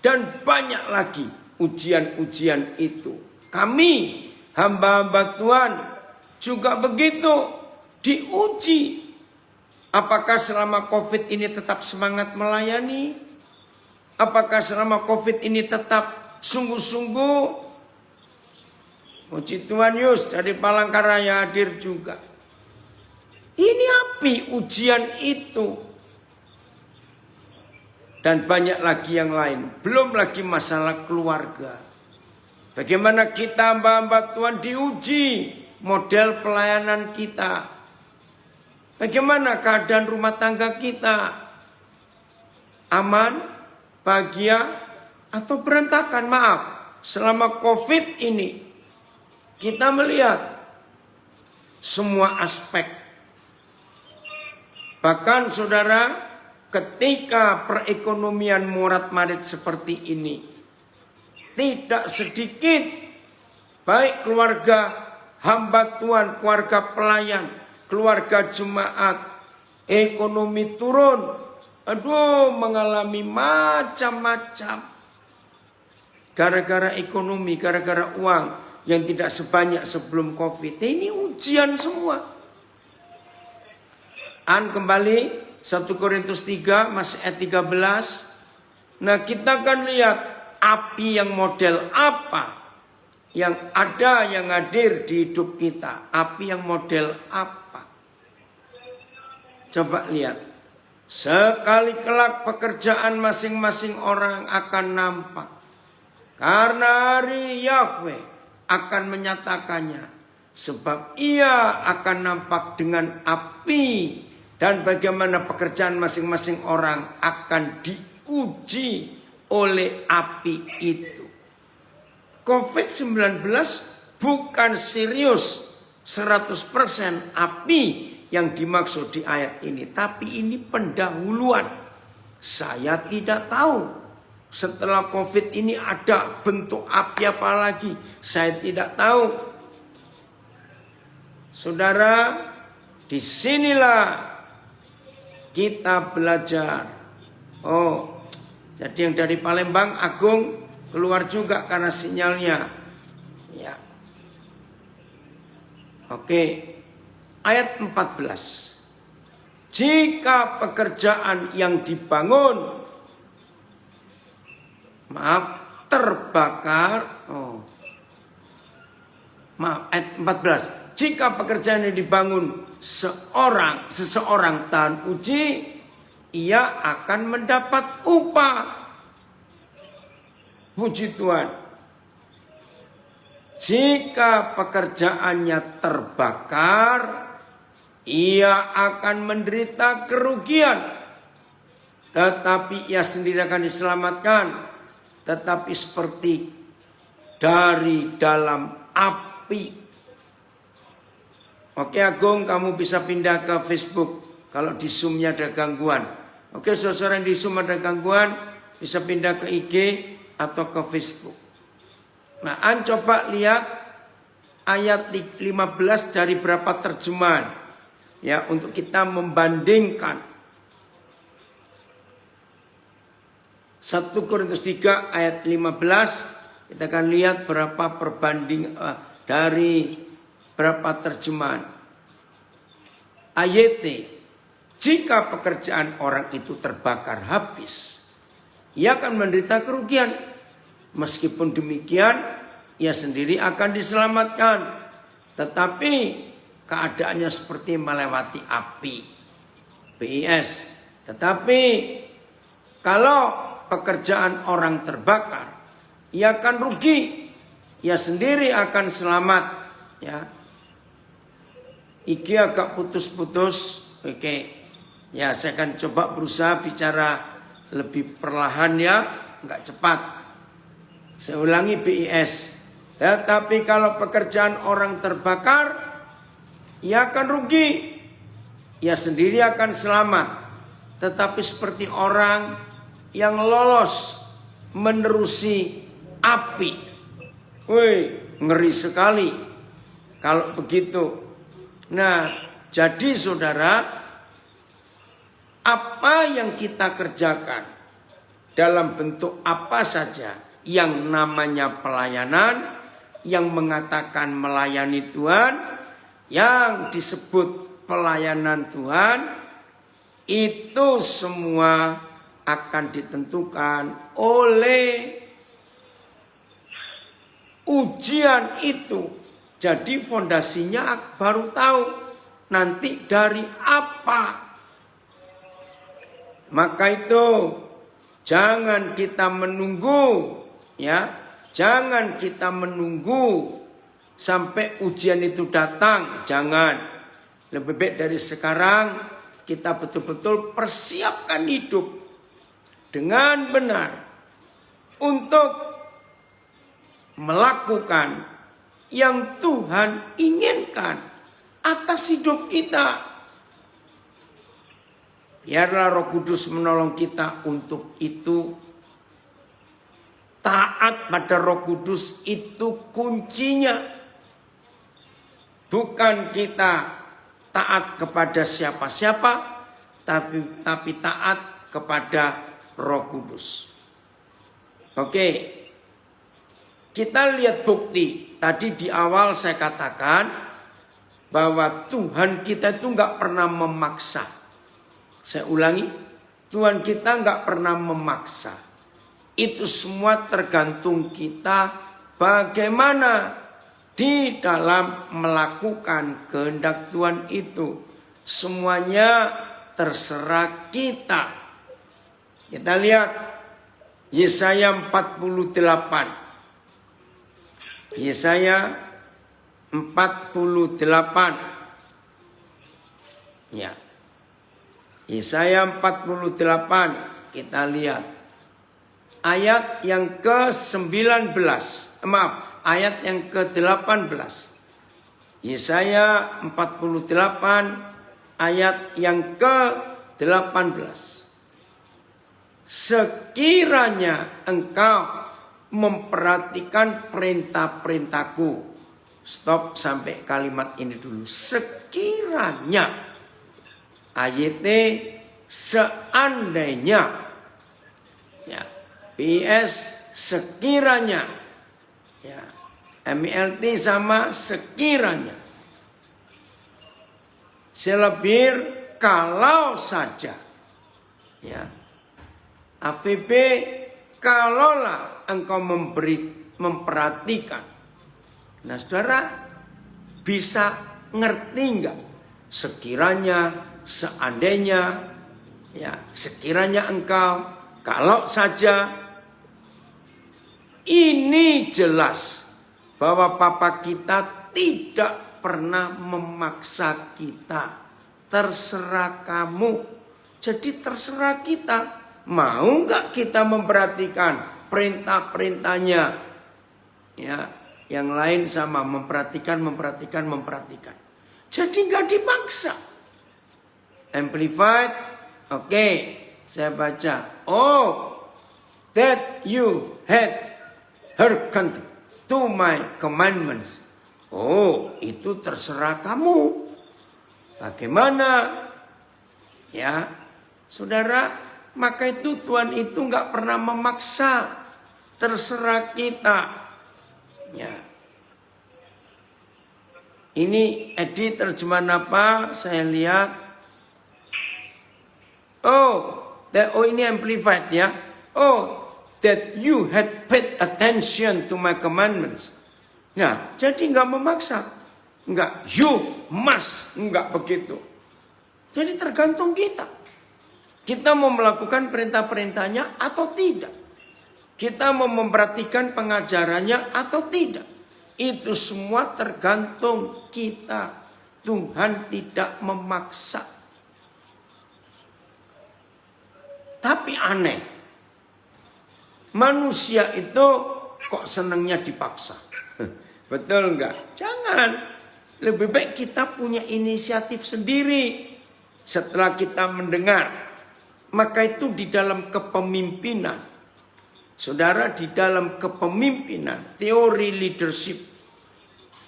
B: Dan banyak lagi ujian-ujian itu. Kami hamba-hamba Tuhan juga begitu diuji. Apakah selama COVID ini tetap semangat melayani? Apakah selama COVID ini tetap sungguh-sungguh? Puji Tuhan, Yus dari Palangkaraya hadir juga. Ini api ujian itu. Dan banyak lagi yang lain. Belum lagi masalah keluarga. Bagaimana kita hamba-hamba Tuhan diuji model pelayanan kita. Bagaimana keadaan rumah tangga kita. Aman, bahagia, atau berantakan. Maaf, selama COVID ini kita melihat semua aspek. Bahkan saudara, ketika perekonomian morat-marit seperti ini, tidak sedikit baik keluarga hamba Tuhan, keluarga pelayan, keluarga jemaat, ekonomi turun, aduh mengalami macam-macam. Gara-gara ekonomi, gara-gara uang yang tidak sebanyak sebelum COVID. Ini ujian semua. Kembali 1 Korintus 3 masih ayat 13. Nah, kita akan lihat api yang model apa yang ada, yang hadir di hidup kita. Api yang model apa? Coba lihat. Sekali kelak pekerjaan masing-masing orang akan nampak. Karena hari Yahweh akan menyatakannya. Sebab ia akan nampak dengan api. Dan bagaimana pekerjaan masing-masing orang akan diuji oleh api itu. COVID-19 bukan serius 100% api yang dimaksud di ayat ini. Tapi ini pendahuluan. Saya tidak tahu setelah COVID ini ada bentuk api apa lagi. Saya tidak tahu. Saudara, disinilah kita belajar. Oh, jadi yang dari Palembang, Agung keluar juga karena sinyalnya. Ya. Oke. Ayat 14. Jika pekerjaan yang dibangun terbakar. Ayat 14. Jika pekerjaan yang dibangun seseorang tahan uji, ia akan mendapat upah. Puji Tuhan. Jika pekerjaannya terbakar, ia akan menderita kerugian. Tetapi ia sendiri akan diselamatkan. Tetapi seperti dari dalam api. Oke Agung, kamu bisa pindah ke Facebook. Kalau di Zoom-nya ada gangguan. Oke, saudara yang di Zoom ada gangguan, bisa pindah ke IG atau ke Facebook. Nah, coba lihat ayat 15 dari berapa terjemahan. Ya, untuk kita membandingkan. 1 Korintus 3 ayat 15. Kita akan lihat berapa perbanding dari berapa terjemahan. Ayat jika pekerjaan orang itu terbakar habis, ia akan menderita kerugian. Meskipun demikian, ia sendiri akan diselamatkan. Tetapi keadaannya seperti melewati api. BIS. Tetapi kalau pekerjaan orang terbakar, ia akan rugi. Ia sendiri akan selamat. Ya. Iki agak putus-putus. Oke. Ya, saya akan coba berusaha bicara lebih perlahan ya, enggak cepat. Saya ulangi BIS. Tetapi kalau pekerjaan orang terbakar, ia akan rugi. Ia sendiri akan selamat. Tetapi seperti orang yang lolos menerusi api. Wih, ngeri sekali kalau begitu. Nah, jadi saudara, apa yang kita kerjakan dalam bentuk apa saja yang namanya pelayanan, yang mengatakan melayani Tuhan, yang disebut pelayanan Tuhan, itu semua akan ditentukan oleh ujian itu. Jadi fondasinya baru tahu nanti dari apa. Maka itu jangan kita menunggu, ya. Jangan kita menunggu sampai ujian itu datang, jangan. Lebih baik dari sekarang kita betul-betul persiapkan hidup dengan benar untuk melakukan yang Tuhan inginkan atas hidup kita. Biarlah Roh Kudus menolong kita untuk itu. Taat pada Roh Kudus itu kuncinya. Bukan kita taat kepada siapa-siapa, tapi taat kepada Roh Kudus. Oke. Kita lihat bukti. Tadi di awal saya katakan bahwa Tuhan kita itu nggak pernah memaksa. Saya ulangi, Tuhan kita nggak pernah memaksa. Itu semua tergantung kita bagaimana di dalam melakukan kehendak Tuhan itu. Semuanya terserah kita. Kita lihat Yesaya 48. Yesaya 48. Ya. Yesaya 48 kita lihat ayat yang ke-19. Maaf, ayat yang ke-18. Yesaya 48 ayat yang ke-18. Sekiranya engkau memperhatikan perintah-perintahku. Stop sampai kalimat ini dulu. Sekiranya. AYT seandainya. Ya. PS sekiranya. Ya. MILT sama sekiranya. Selebir kalau saja. Ya. AVB kalaulah engkau memperhatikan. Nah saudara bisa ngerti enggak? Sekiranya, seandainya, ya sekiranya engkau, kalau saja. Ini jelas bahwa Papa kita tidak pernah memaksa kita. Terserah kamu. Jadi terserah kita. Mau nggak kita memperhatikan perintah-perintahnya? Ya, yang lain sama memperhatikan. Jadi nggak dipaksa. Amplified, oke, saya baca. Oh, that you had hearkened to my commandments. Oh, itu terserah kamu. Bagaimana? Ya, saudara. Maka itu Tuhan itu nggak pernah memaksa, terserah kita. Ya. Ini edit terjemahan apa? Saya lihat. Oh ini amplified ya. Oh, that you had paid attention to my commandments. Nah, jadi nggak memaksa, nggak you must, nggak begitu. Jadi tergantung kita. Kita mau melakukan perintah-perintahnya atau tidak. Kita mau memperhatikan pengajarannya atau tidak. Itu semua tergantung kita. Tuhan tidak memaksa. Tapi aneh. Manusia itu kok senangnya dipaksa. Betul enggak? Jangan. Lebih baik kita punya inisiatif sendiri. Setelah kita mendengar. Maka itu di dalam kepemimpinan. Saudara, di dalam kepemimpinan, teori leadership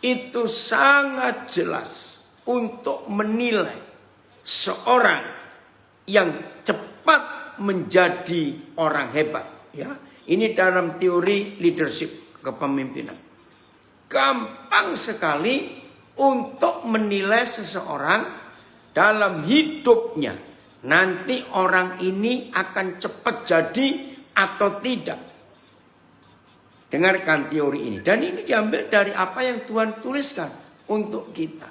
B: itu sangat jelas untuk menilai seorang yang cepat menjadi orang hebat. Ya, ini dalam teori leadership kepemimpinan. Gampang sekali untuk menilai seseorang dalam hidupnya. Nanti orang ini akan cepat jadi atau tidak. Dengarkan teori ini. Dan ini diambil dari apa yang Tuhan tuliskan untuk kita.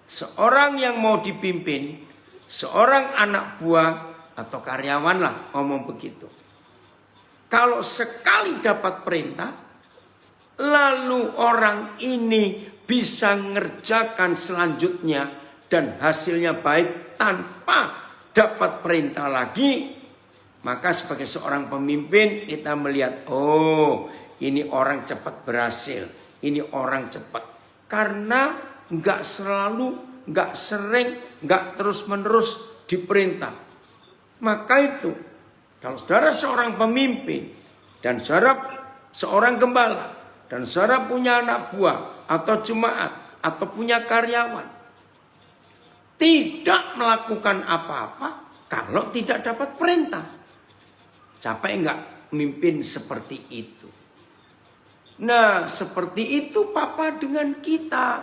B: Seorang yang mau dipimpin, seorang anak buah atau karyawan lah ngomong begitu. Kalau sekali dapat perintah, lalu orang ini bisa ngerjakan selanjutnya dan hasilnya baik tanpa dapat perintah lagi, maka sebagai seorang pemimpin kita melihat, oh ini orang cepat berhasil, ini orang cepat. Karena nggak selalu, nggak sering, nggak terus menerus diperintah. Maka itu, kalau saudara seorang pemimpin dan saudara seorang gembala dan saudara punya anak buah atau jemaat atau punya karyawan, tidak melakukan apa-apa kalau tidak dapat perintah. Capek enggak mimpin seperti itu? Nah, seperti itu Papa dengan kita.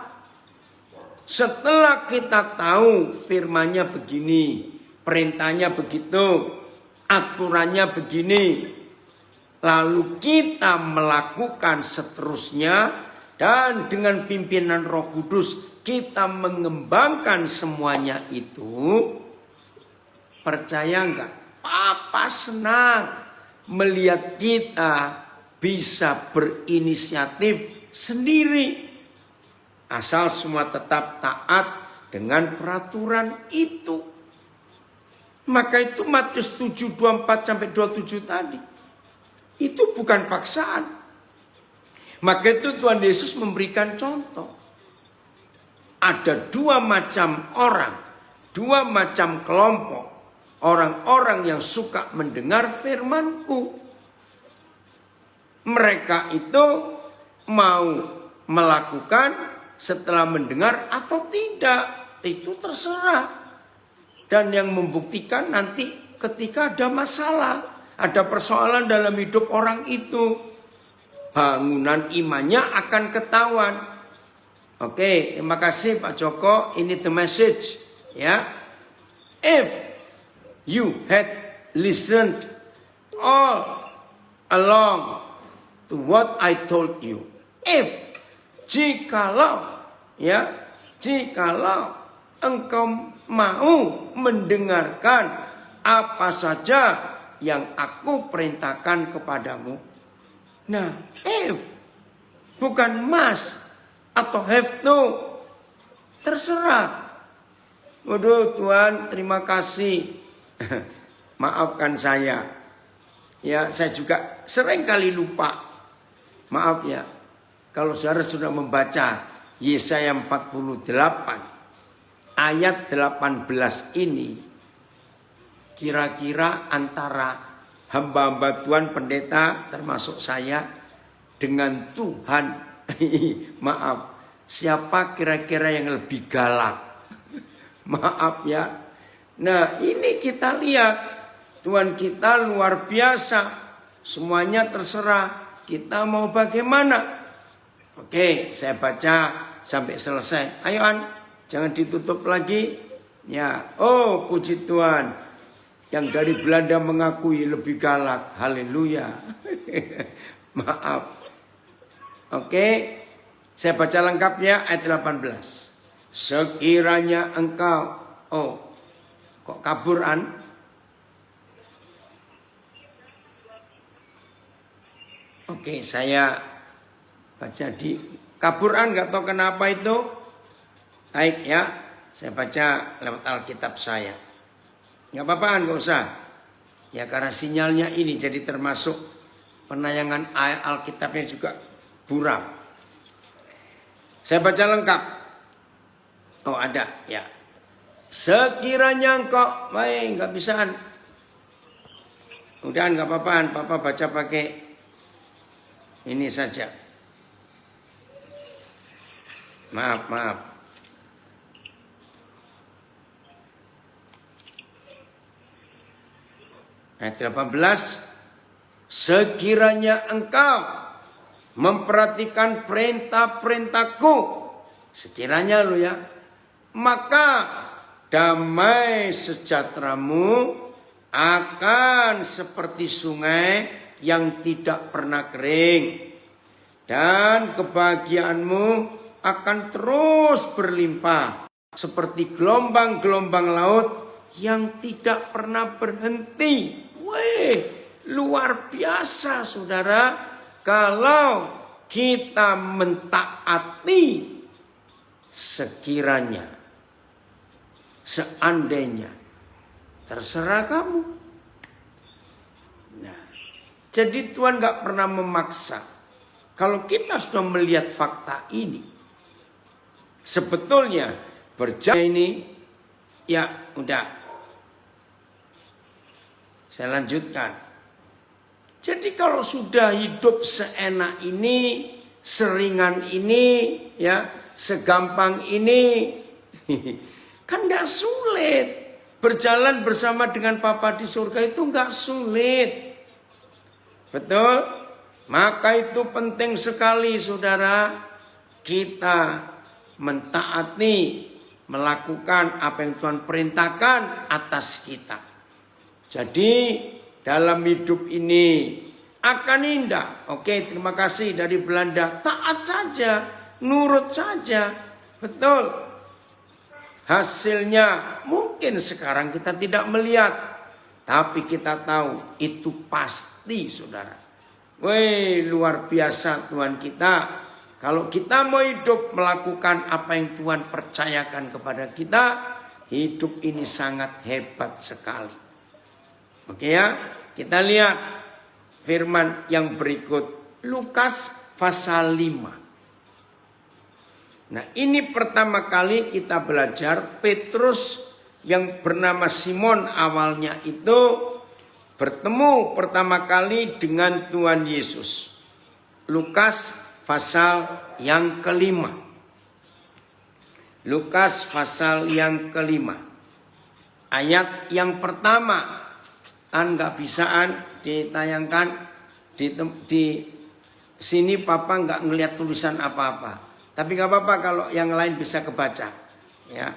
B: Setelah kita tahu firman-Nya begini, perintahnya begitu, aturannya begini, lalu kita melakukan seterusnya, dan dengan pimpinan Roh Kudus kita mengembangkan semuanya itu, percaya enggak? Papa senang melihat kita bisa berinisiatif sendiri. Asal semua tetap taat dengan peraturan itu. Maka itu Matius 7:24-27 tadi. Itu bukan paksaan. Maka itu Tuhan Yesus memberikan contoh. Ada dua macam orang, dua macam kelompok. Orang-orang yang suka mendengar firman-Ku. Mereka itu mau melakukan setelah mendengar atau tidak. Itu terserah. Dan yang membuktikan nanti ketika ada masalah, ada persoalan dalam hidup orang itu, bangunan imannya akan ketahuan. Oke, terima kasih Pak Joko. Ini the message, ya. If you had listened all along to what I told you, jikalau engkau mau mendengarkan apa saja yang aku perintahkan kepadamu. Nah, if bukan must atau have to, terserah. Waduh Tuhan, terima kasih. Maafkan saya. Ya, saya juga sering kali lupa. Maaf ya. Kalau saudara sudah membaca Yesaya 48 ayat 18 ini, kira-kira antara hamba-hamba Tuhan, pendeta termasuk saya, dengan Tuhan, maaf, siapa kira-kira yang lebih galak? Maaf ya. Nah, ini kita lihat Tuhan kita luar biasa. Semuanya terserah. Kita mau bagaimana? Oke, saya baca sampai selesai. Ayo An, jangan ditutup lagi. Ya, oh puji Tuhan. Yang dari Belanda mengakui lebih galak. Haleluya. Maaf. Oke, saya baca lengkapnya ayat 18. Sekiranya engkau, oh kok kabur An? Oke, saya baca di kaburan, nggak tahu kenapa itu. Baik ya, saya baca lewat Alkitab saya. Nggak apa-apa, nggak usah. Ya karena sinyalnya ini jadi termasuk penayangan Alkitabnya juga buram. Saya baca lengkap. Oh ada ya. Sekiranya engkau, baik nggak bisaan. Udah nggak apa-apa, Papa baca pakai ini saja. Maaf. Ayat 18. Sekiranya engkau memperhatikan perintah-perintahku, sekiranya lo ya, maka damai sejahteramu akan seperti sungai yang tidak pernah kering, dan kebahagiaanmu akan terus berlimpah seperti gelombang-gelombang laut yang tidak pernah berhenti. Wih, luar biasa saudara, kalau kita mentaati sekiranya, seandainya, terserah kamu. Nah, jadi Tuhan gak pernah memaksa. Kalau kita sudah melihat fakta ini, sebetulnya berjalan ini, ya udah. Saya lanjutkan. Jadi kalau sudah hidup seenak ini, seringan ini, ya segampang ini, kan gak sulit. Berjalan bersama dengan Papa di surga itu gak sulit. Betul? Maka itu penting sekali saudara, kita mentaati, melakukan apa yang Tuhan perintahkan atas kita. Jadi dalam hidup ini akan indah. Oke, terima kasih dari Belanda. Taat saja, nurut saja. Betul. Hasilnya mungkin sekarang kita tidak melihat, tapi kita tahu itu pasti, saudara. Wih, luar biasa Tuhan kita. Kalau kita mau hidup melakukan apa yang Tuhan percayakan kepada kita, hidup ini sangat hebat sekali. Oke ya, kita lihat firman yang berikut. Lukas pasal 5. Nah, ini pertama kali kita belajar Petrus yang bernama Simon awalnya itu bertemu pertama kali dengan Tuhan Yesus. Lukas pasal yang kelima. Lukas pasal yang kelima. Ayat yang pertama. Nggak bisaan ditayangkan di sini, Papa nggak ngelihat tulisan apa-apa. Tapi nggak apa-apa kalau yang lain bisa kebaca. Ya.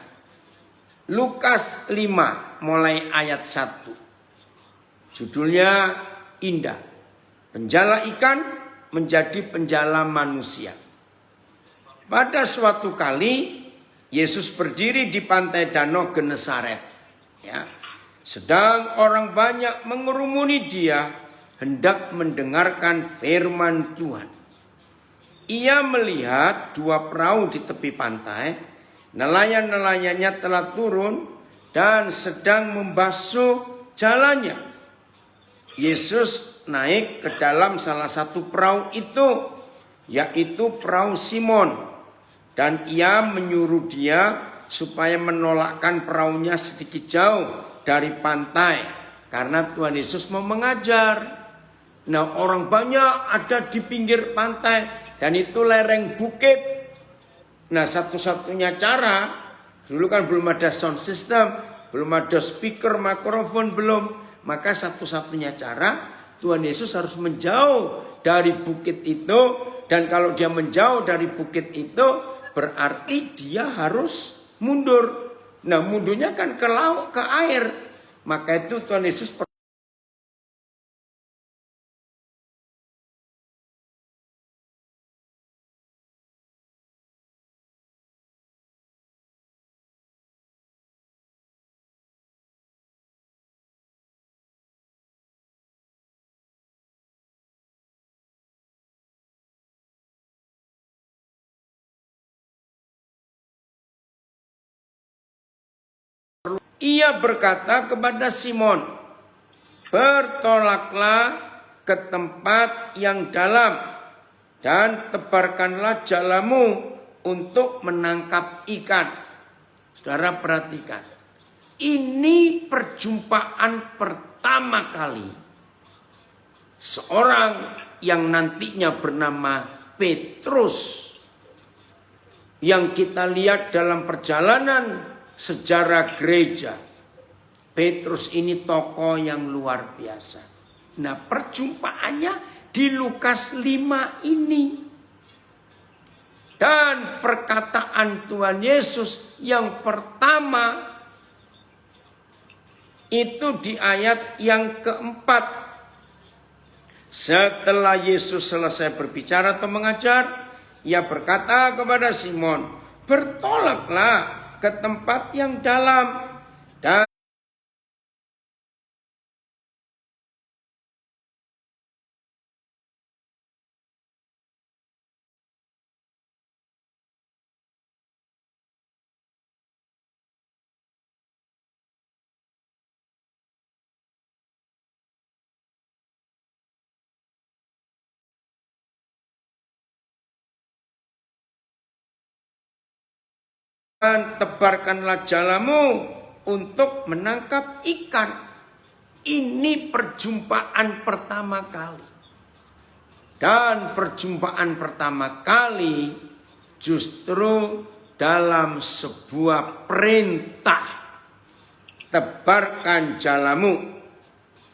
B: Lukas 5 mulai ayat 1. Judulnya indah. Penjala ikan menjadi penjala manusia. Pada suatu kali Yesus berdiri di pantai Danau Genesaret. Ya. Sedang orang banyak mengerumuni dia hendak mendengarkan firman Tuhan. Ia melihat 2 perahu di tepi pantai. Nelayan-nelayannya telah turun dan sedang membasuh jalannya. Yesus naik ke dalam salah satu perahu itu, yaitu perahu Simon. Dan ia menyuruh dia supaya menolakkan perahunya sedikit jauh dari pantai. Karena Tuhan Yesus mau mengajar. Nah, orang banyak ada di pinggir pantai. Dan itu lereng bukit. Nah, satu-satunya cara, dulu kan belum ada sound system, belum ada speaker, mikrofon, belum. Maka satu-satunya cara, Tuhan Yesus harus menjauh dari bukit itu. Dan kalau dia menjauh dari bukit itu, berarti dia harus mundur. Nah, mundurnya kan ke laut, ke air. Maka itu Tuhan Yesus Ia berkata kepada Simon, bertolaklah ke tempat yang dalam dan tebarkanlah jalamu untuk menangkap ikan. Saudara perhatikan, ini perjumpaan pertama kali seorang yang nantinya bernama Petrus, yang kita lihat dalam perjalanan sejarah gereja. Petrus ini tokoh yang luar biasa. Nah, perjumpaannya di Lukas 5 ini. Dan perkataan Tuhan Yesus yang pertama itu di ayat yang keempat. Setelah Yesus selesai berbicara atau mengajar, ia berkata kepada Simon, bertolaklah ke tempat yang dalam dan tebarkanlah jalamu untuk menangkap ikan. Ini perjumpaan pertama kali. Dan perjumpaan pertama kali justru dalam sebuah perintah. Tebarkan jalamu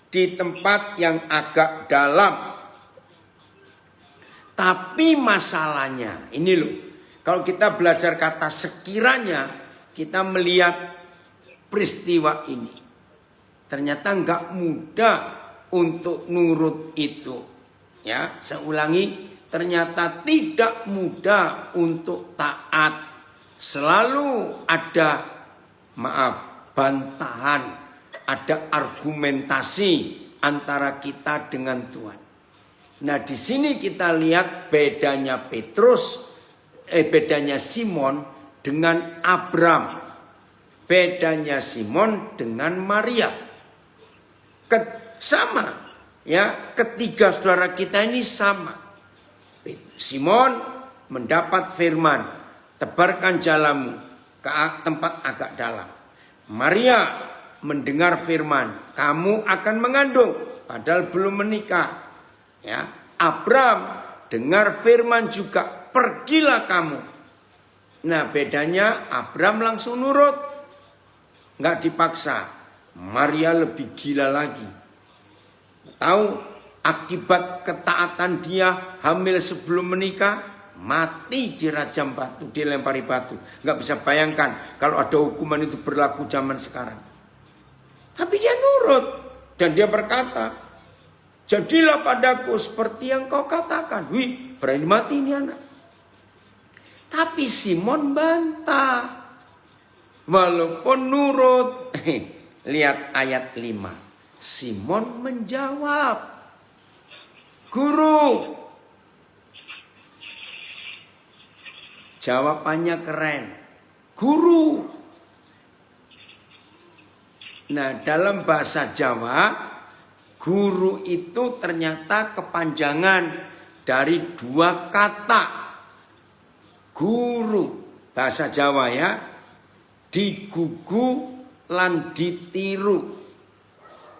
B: di tempat yang agak dalam. Tapi masalahnya, ini loh. Kalau kita belajar kata sekiranya, kita melihat peristiwa ini. Ternyata nggak mudah untuk nurut itu. Ya, saya ulangi, ternyata tidak mudah untuk taat. Selalu ada bantahan, ada argumentasi antara kita dengan Tuhan. Nah, di sini kita lihat bedanya bedanya Simon dengan Abram. Bedanya Simon dengan Maria. Sama, ya, ketiga saudara kita ini sama. Simon mendapat firman, tebarkan jalamu ke tempat agak dalam. Maria mendengar firman, kamu akan mengandung, padahal belum menikah. Ya, Abram dengar firman juga, pergilah kamu. Nah, bedanya Abram langsung nurut, nggak dipaksa. Maria lebih gila lagi. Tahu akibat ketaatan dia, hamil sebelum menikah, mati dirajam batu, dilempari batu. Nggak bisa bayangkan kalau ada hukuman itu berlaku zaman sekarang. Tapi dia nurut dan dia berkata, jadilah padaku seperti yang kau katakan. Wih, berani mati ini anak. Tapi Simon bantah. Walaupun nurut. Lihat ayat 5. Simon menjawab, Guru. Jawabannya keren. Guru. Nah, dalam bahasa Jawa, guru itu ternyata kepanjangan dari dua kata. Guru, bahasa Jawa ya, digugu lan ditiru.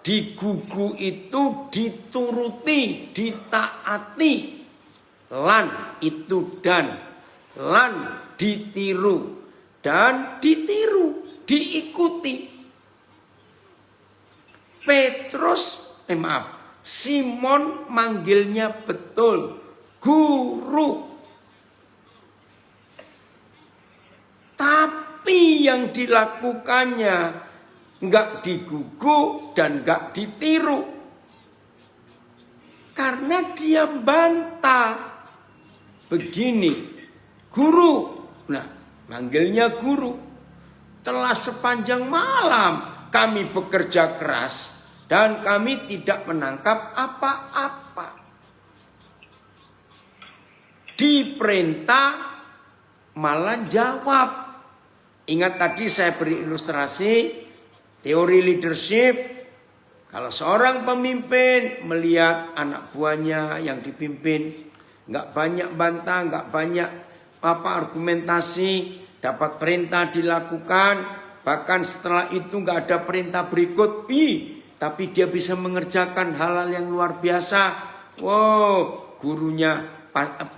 B: Digugu itu dituruti, ditaati. Lan itu dan. Lan ditiru. Dan ditiru, diikuti. Simon manggilnya betul, guru. Tapi yang dilakukannya nggak digugu dan nggak ditiru. Karena dia bantah. Begini, guru. Nah, manggilnya guru. Telah sepanjang malam kami bekerja keras dan kami tidak menangkap apa-apa. Diperintah malah jawab. Ingat tadi saya beri ilustrasi teori leadership. Kalau seorang pemimpin melihat anak buahnya yang dipimpin, nggak banyak bantah, nggak banyak argumentasi, dapat perintah dilakukan, bahkan setelah itu nggak ada perintah berikut, tapi dia bisa mengerjakan hal-hal yang luar biasa. Wow, gurunya,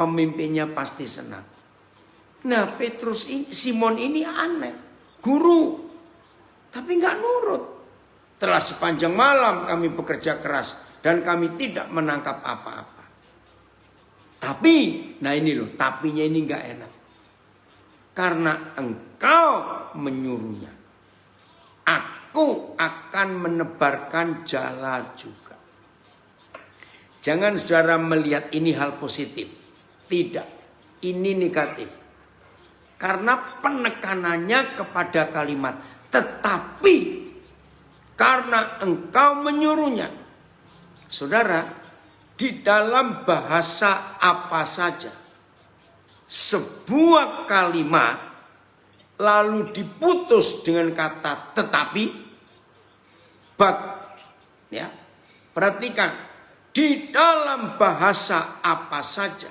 B: pemimpinnya pasti senang. Nah, Simon ini aneh, guru, tapi nggak nurut. Telah sepanjang malam kami bekerja keras dan kami tidak menangkap apa-apa. Tapi, nah ini loh, tapinya ini nggak enak. Karena engkau menyuruhnya, aku akan menebarkan jala juga. Jangan saudara melihat ini hal positif. Tidak, ini negatif. Karena penekanannya kepada kalimat tetapi karena engkau menyuruhnya. Saudara, di dalam bahasa apa saja sebuah kalimat lalu diputus dengan kata tetapi, but, ya, perhatikan, di dalam bahasa apa saja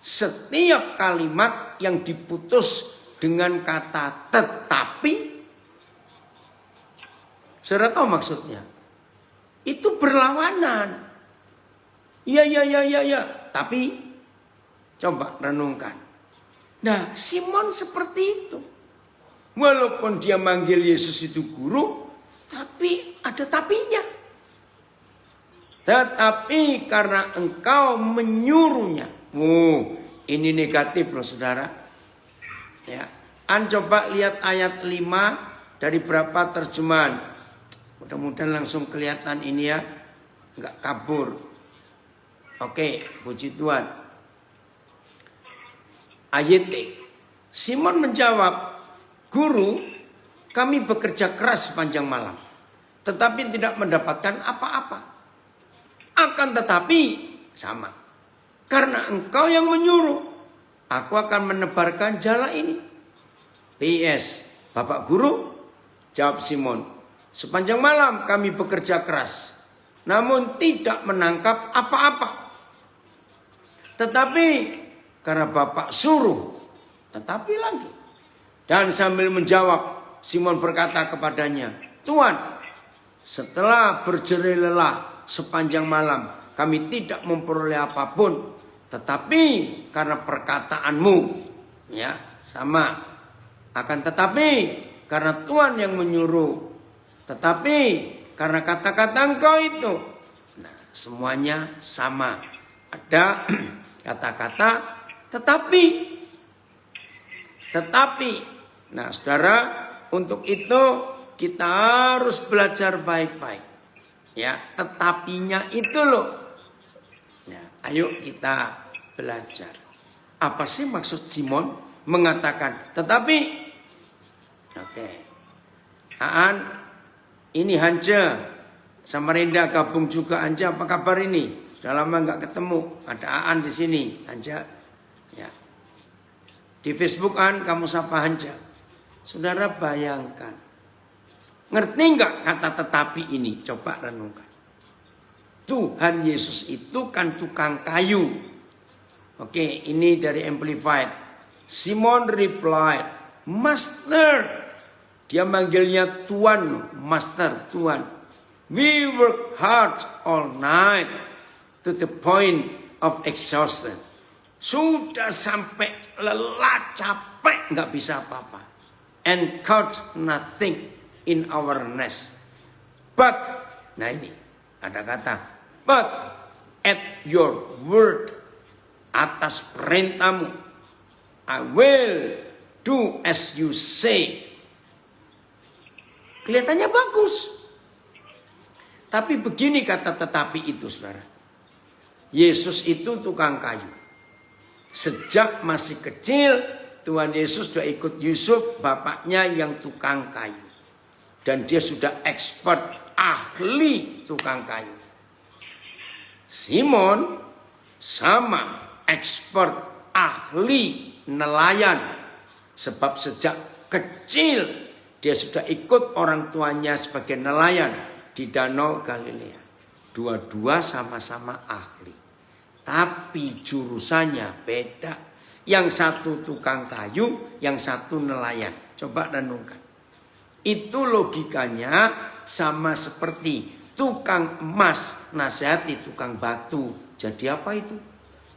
B: setiap kalimat yang diputus dengan kata tetapi, saudara tahu maksudnya? Itu berlawanan. Ya. Tapi coba renungkan. Nah, Simon seperti itu. Walaupun dia manggil Yesus itu guru, tapi ada tapinya. Tetapi karena engkau menyuruhnya. Ini negatif loh saudara. Ya, coba lihat ayat 5 dari berapa terjemahan. Mudah-mudahan langsung kelihatan ini ya, nggak kabur. Oke, puji Tuhan. Ayat Simon menjawab, Guru, kami bekerja keras sepanjang malam, tetapi tidak mendapatkan apa-apa. Akan tetapi, sama. Karena engkau yang menyuruh, aku akan menebarkan jala ini. PS, Bapak Guru, jawab Simon, sepanjang malam kami bekerja keras, namun tidak menangkap apa-apa. Tetapi karena Bapak suruh, tetapi lagi. Dan sambil menjawab, Simon berkata kepadanya, Tuhan, setelah berjerih lelah sepanjang malam, kami tidak memperoleh apapun. Tetapi karena perkataanmu, ya sama. Akan tetapi karena Tuhan yang menyuruh, tetapi karena kata-kata engkau itu, nah semuanya sama. Ada kata-kata tetapi. Nah saudara, untuk itu kita harus belajar baik-baik. Ya, tetapinya itu loh. Ya, ayo kita belajar. Apa sih maksud Simon mengatakan tetapi? Oke. Aan, ini Hanja sama Renda gabung juga. Hanja, apa kabar ini? Sudah lama nggak ketemu. Ada Aan di sini, Hanja. Ya. Di Facebook Aan, kamu sapa Hanja. Saudara bayangkan, ngerti nggak kata tetapi ini? Coba renungkan. Tuhan Yesus itu kan tukang kayu. Oke, ini dari Amplified. Simon replied, Master. Dia manggilnya Tuan, Master, Tuan. We work hard all night to the point of exhaustion. Sudah sampai lelah, capek, nggak bisa apa-apa. And caught nothing in our nest. But, nah ini ada kata, but at your word, atas perintahmu, I will do as you say. Kelihatannya bagus. Tapi begini kata tetapi itu saudara. Yesus itu tukang kayu. Sejak masih kecil, Tuhan Yesus sudah ikut Yusuf, bapaknya yang tukang kayu. Dan dia sudah expert, ahli tukang kayu. Simon sama, expert, ahli nelayan. Sebab sejak kecil dia sudah ikut orang tuanya sebagai nelayan di Danau Galilea. Dua-dua sama-sama ahli. Tapi jurusannya beda. Yang satu tukang kayu, yang satu nelayan. Coba renungkan. Itu logikanya sama seperti tukang emas nasihati tukang batu. Jadi apa itu?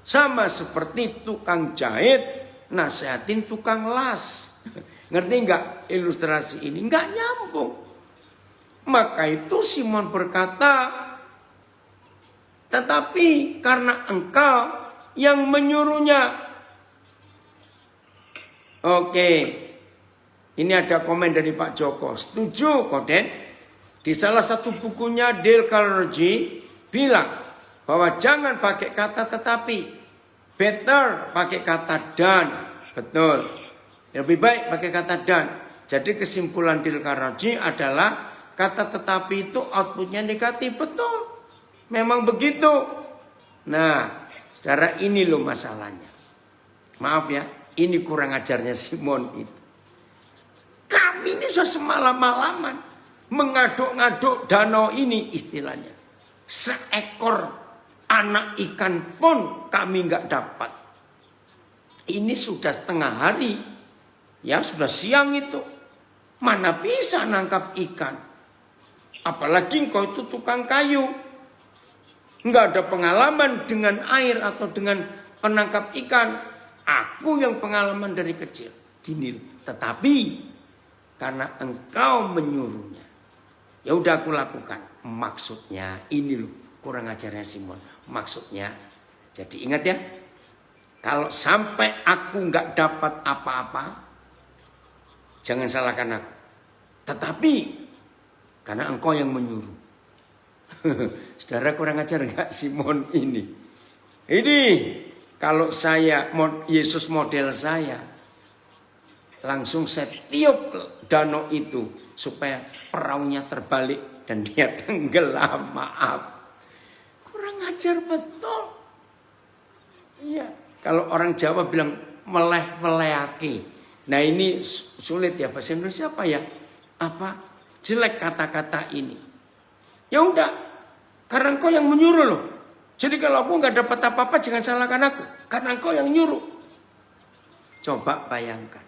B: Sama seperti tukang jahit nasihatin tukang las. Ngerti nggak ilustrasi ini? Nggak nyambung. Maka itu Simon berkata, tetapi karena engkau yang menyuruhnya. Oke. Ini ada komen dari Pak Joko. Setuju, Koden? Di salah satu bukunya Dale Carnegie bilang bahwa jangan pakai kata tetapi. Better pakai kata dan. Betul. Lebih baik pakai kata dan. Jadi kesimpulan Dale Carnegie adalah kata tetapi itu outputnya negatif. Betul. Memang begitu. Nah, saudara, ini loh masalahnya. Maaf ya, ini kurang ajarnya Simon itu. Kami ini sudah semalam-malaman mengaduk-ngaduk danau ini istilahnya. Seekor anak ikan pun kami nggak dapat. Ini sudah setengah hari. Ya sudah siang itu. Mana bisa nangkap ikan. Apalagi engkau itu tukang kayu. Enggak ada pengalaman dengan air atau dengan penangkap ikan. Aku yang pengalaman dari kecil. Gini. Tetapi karena engkau menyuruhnya. Ya udah aku lakukan. Maksudnya ini loh. Kurang ajarnya Simon. Maksudnya. Jadi ingat ya. Kalau sampai aku enggak dapat apa-apa. Jangan salahkan aku. Tetapi karena engkau yang menyuruh. Saudara kurang ajar enggak Simon ini? Ini kalau saya Yesus model saya, langsung saya tiup danau itu supaya perahunya terbalik dan dia tenggelam. Maaf, kurang ajar betul. Iya, kalau orang Jawa bilang meleh-melehake. Nah ini sulit ya, bahasa Indonesia apa ya? Apa jelek kata-kata ini? Ya udah, karena engkau yang menyuruh loh. Jadi kalau aku nggak dapat apa-apa jangan salahkan aku, karena engkau yang nyuruh. Coba bayangkan.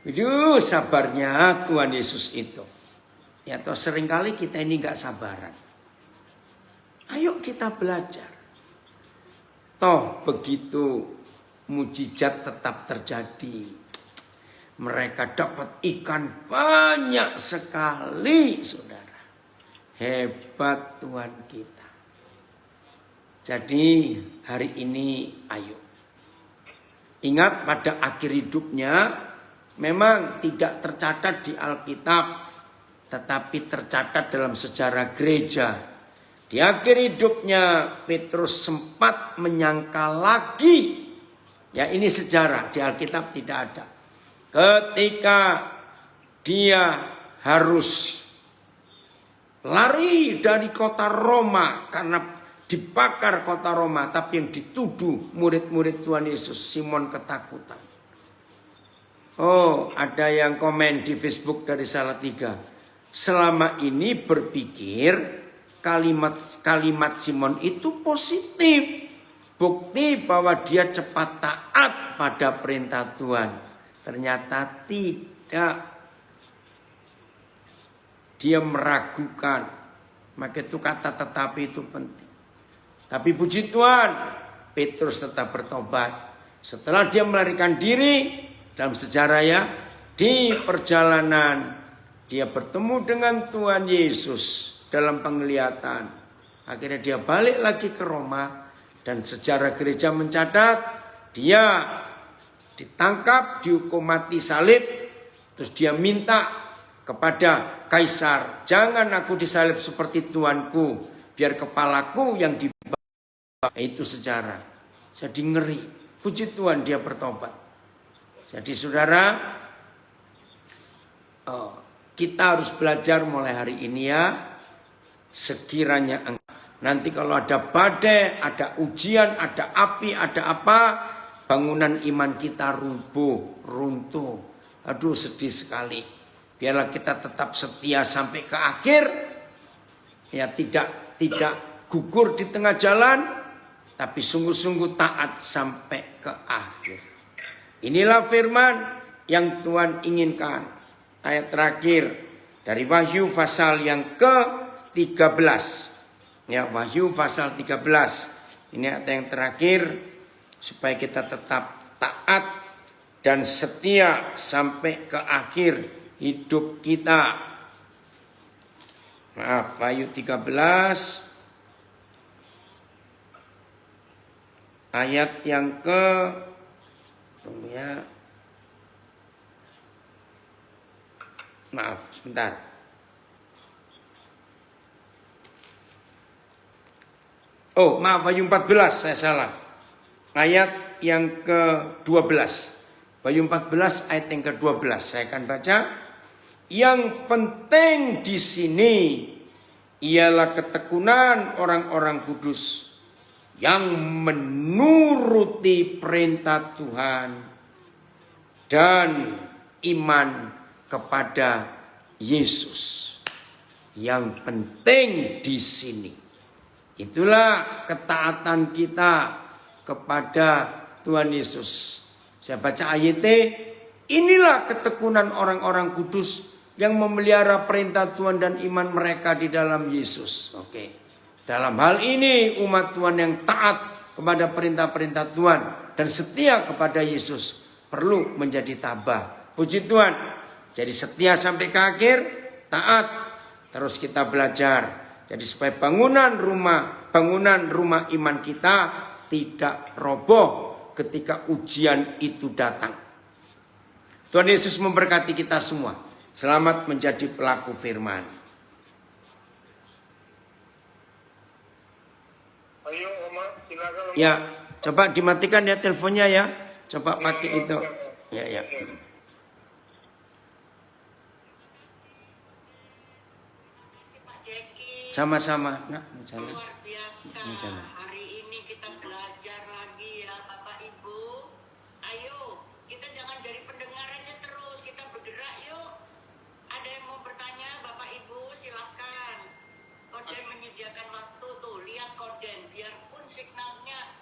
B: Aduh, sabarnya Tuhan Yesus itu. Ya toh seringkali kita ini nggak sabaran. Ayo kita belajar. Toh begitu mujizat tetap terjadi. Mereka dapat ikan banyak sekali, saudara. Hebat Tuhan kita. Jadi hari ini ayo. Ingat pada akhir hidupnya memang tidak tercatat di Alkitab, tetapi tercatat dalam sejarah gereja. Di akhir hidupnya Petrus sempat menyangka lagi. Ya ini sejarah, di Alkitab tidak ada. Ketika dia harus lari dari kota Roma karena dibakar kota Roma, tapi yang dituduh murid-murid Tuhan Yesus, Simon ketakutan. Oh, ada yang komen di Facebook dari Salatiga. Selama ini berpikir kalimat Simon itu positif. Bukti bahwa dia cepat taat pada perintah Tuhan. Ternyata tidak. Dia meragukan. Maka itu kata tetapi itu penting. Tapi puji Tuhan, Petrus tetap bertobat. Setelah dia melarikan diri, dalam sejarah ya, di perjalanan dia bertemu dengan Tuhan Yesus dalam penglihatan. Akhirnya dia balik lagi ke Roma dan sejarah gereja mencatat dia ditangkap, dihukum mati salib, terus dia minta kepada kaisar, jangan aku disalib seperti Tuanku, biar kepalaku yang dibawa. Itu sejarah. Jadi ngeri. Puji Tuhan dia bertobat. Jadi saudara, kita harus belajar mulai hari ini ya. Sekiranya nanti kalau ada badai, ada ujian, ada api, ada apa, bangunan iman kita runtuh. Aduh sedih sekali. Biarlah kita tetap setia sampai ke akhir. Ya tidak gugur di tengah jalan, tapi sungguh-sungguh taat sampai ke akhir. Inilah firman yang Tuhan inginkan. Ayat terakhir dari Wahyu pasal yang ke-13. Ya, Wahyu pasal 13. Ini ayat yang terakhir supaya kita tetap taat dan setia sampai ke akhir hidup kita. Maaf, Wahyu 13 ayat yang tunggu ya. Maaf, sebentar. Oh, maaf, Wahyu 14, saya salah. Ayat yang ke-12. Wahyu 14 ayat yang ke-12. Saya akan baca. Yang penting di sini ialah ketekunan orang-orang kudus yang menuruti perintah Tuhan dan iman kepada Yesus. Yang penting di sini. Itulah ketaatan kita kepada Tuhan Yesus. Saya baca ayatnya. Inilah ketekunan orang-orang kudus yang memelihara perintah Tuhan dan iman mereka di dalam Yesus. Oke. Dalam hal ini umat Tuhan yang taat kepada perintah-perintah Tuhan dan setia kepada Yesus perlu menjadi tabah. Puji Tuhan. Jadi setia sampai ke akhir, taat. Terus kita belajar. Jadi supaya bangunan rumah iman kita tidak roboh ketika ujian itu datang. Tuhan Yesus memberkati kita semua. Selamat menjadi pelaku firman.
C: Ayo, Oma, silakan.
B: Ya, coba dimatikan ya teleponnya ya. Coba pakai itu. Ya, ya.
A: Pak Jeki.
B: Sama-sama. Nah, jalan.
A: Luar biasa.
B: Jalan.
A: Hari ini kita belajar lagi ya Bapak Ibu. Ayo, kita jangan jadi pendengar aja terus. Kita bergerak yuk. Ada yang mau bertanya Bapak Ibu silahkan. Korden menyediakan waktu tuh. Lihat korden. Biarpun signalnya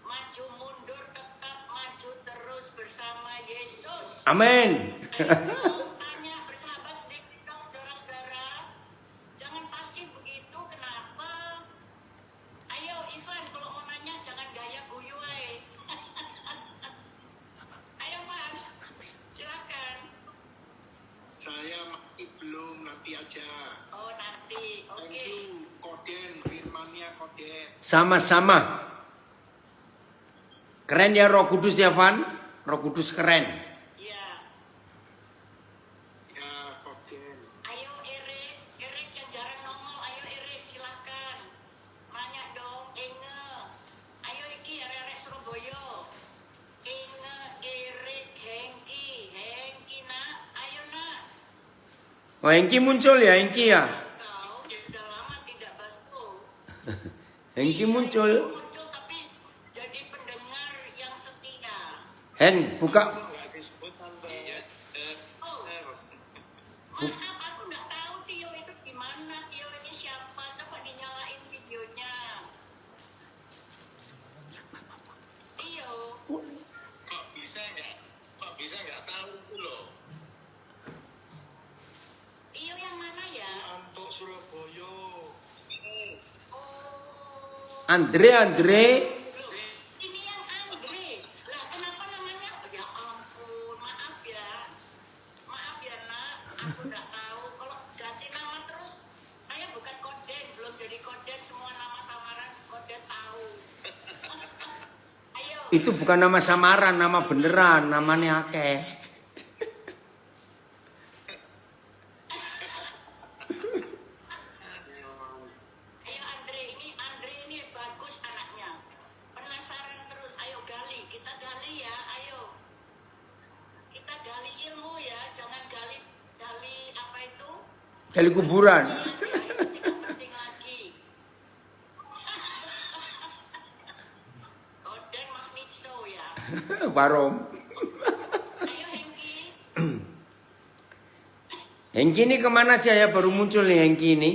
A: maju mundur tetap maju terus bersama Yesus.
B: Amin.
A: Tanya bersahabat sedikit dong saudara-saudara. Jangan pasif begitu, kenapa? Ayo Ivan, kalau mau nanya jangan gaya guyu ae. Ayo Mas, silakan.
C: Saya masih belum, nanti aja.
A: Oh nanti, oke.
C: Thank you, Koden, firmannya Koden.
B: Sama-sama. Keren ya Roh Kudus ya Van. Roh Kudus keren.
A: Iya.
C: Ya, Koden.
A: Ayo Erik yang jarang nongol, ayo Erik silakan. Nanya dong, Inge. Ayo iki arek-arek Surabaya. Inge, Erik, Hengki nak, ayo nak.
B: Oh, Hengki muncul ya, Hengki ya.
A: Kau sudah lama tidak basu.
B: Hengki muncul.
A: Muncul tapi jadi pendengar yang setia.
B: Heng, buka.
C: Nggak disebut tante.
A: Oh, maaf aku nggak tahu Tio itu gimana. Tio ini siapa? Coba dinyalain videonya. Tio,
C: Kok bisa nggak tahu itu loh.
A: Tio yang mana ya?
C: Antuk Surabaya.
A: Oh,
B: Andre.
A: loh, ini yang Andre. Lah kenapa namanya? Ya ampun, maaf ya nak. Aku nggak tahu. Kalau ganti nama terus, saya bukan Koden, belum jadi Koden. Semua nama samaran Koden tahu. Ayo.
B: Itu bukan nama samaran, nama beneran, namanya akeh.
A: Ayo Andre ini bagus anaknya. Penasaran terus, ayo gali, kita gali ya, ayo. Kita gali ilmu ya, jangan gali apa itu?
B: Gali kuburan.
A: Tidak penting lagi. Koden Magnitso ya.
B: Warung.
A: Ayo Hengki.
B: Hengki ini kemana aja ya, baru muncul nih Hengki ini.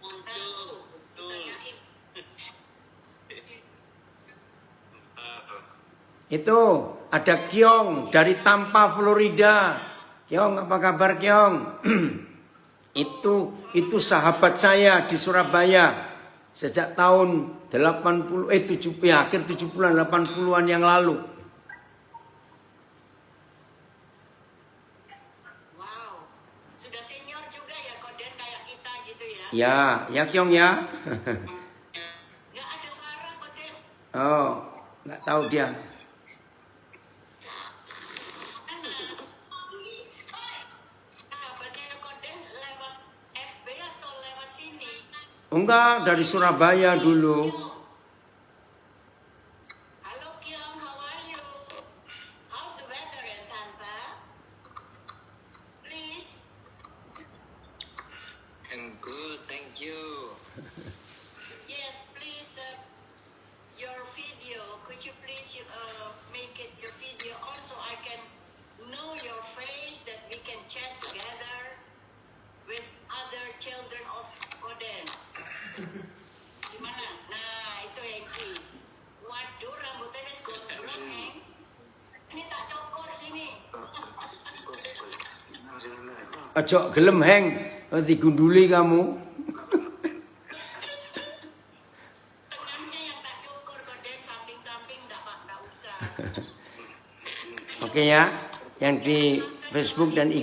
A: Tanyain.
B: Itu ada Kyong dari Tampa, Florida. Kyong, apa kabar Kyong? itu sahabat saya di Surabaya sejak tahun 70 ya, akhir 70-an 80-an yang lalu.
A: Wow, sudah senior juga ya Koden kayak kita gitu ya.
B: Ya Kyong ya.
A: Nggak ada suara Koden.
B: Oh, nggak tahu dia.
A: Sahabatnya Koden lewat FB atau lewat sini?
B: Enggak, dari Surabaya dulu.
A: Halo Kyung, how are you? How's the weather in Tampa? Please.
C: And good, thank you.
A: Yes, please. Your video. Could you please make it your video on so I can know your face that we can chat together with other children of Koden. Gimana? Nah, itu Hengki. Waduh, rambutnya wis gondrong, Heng. Ini tak cokor sini.
B: Ojo gelem Heng, digunduli kamu.
A: Tengahnya yang tak cukur Koden, samping-samping nggak usah.
B: Oke ya, yang di Facebook dan IG.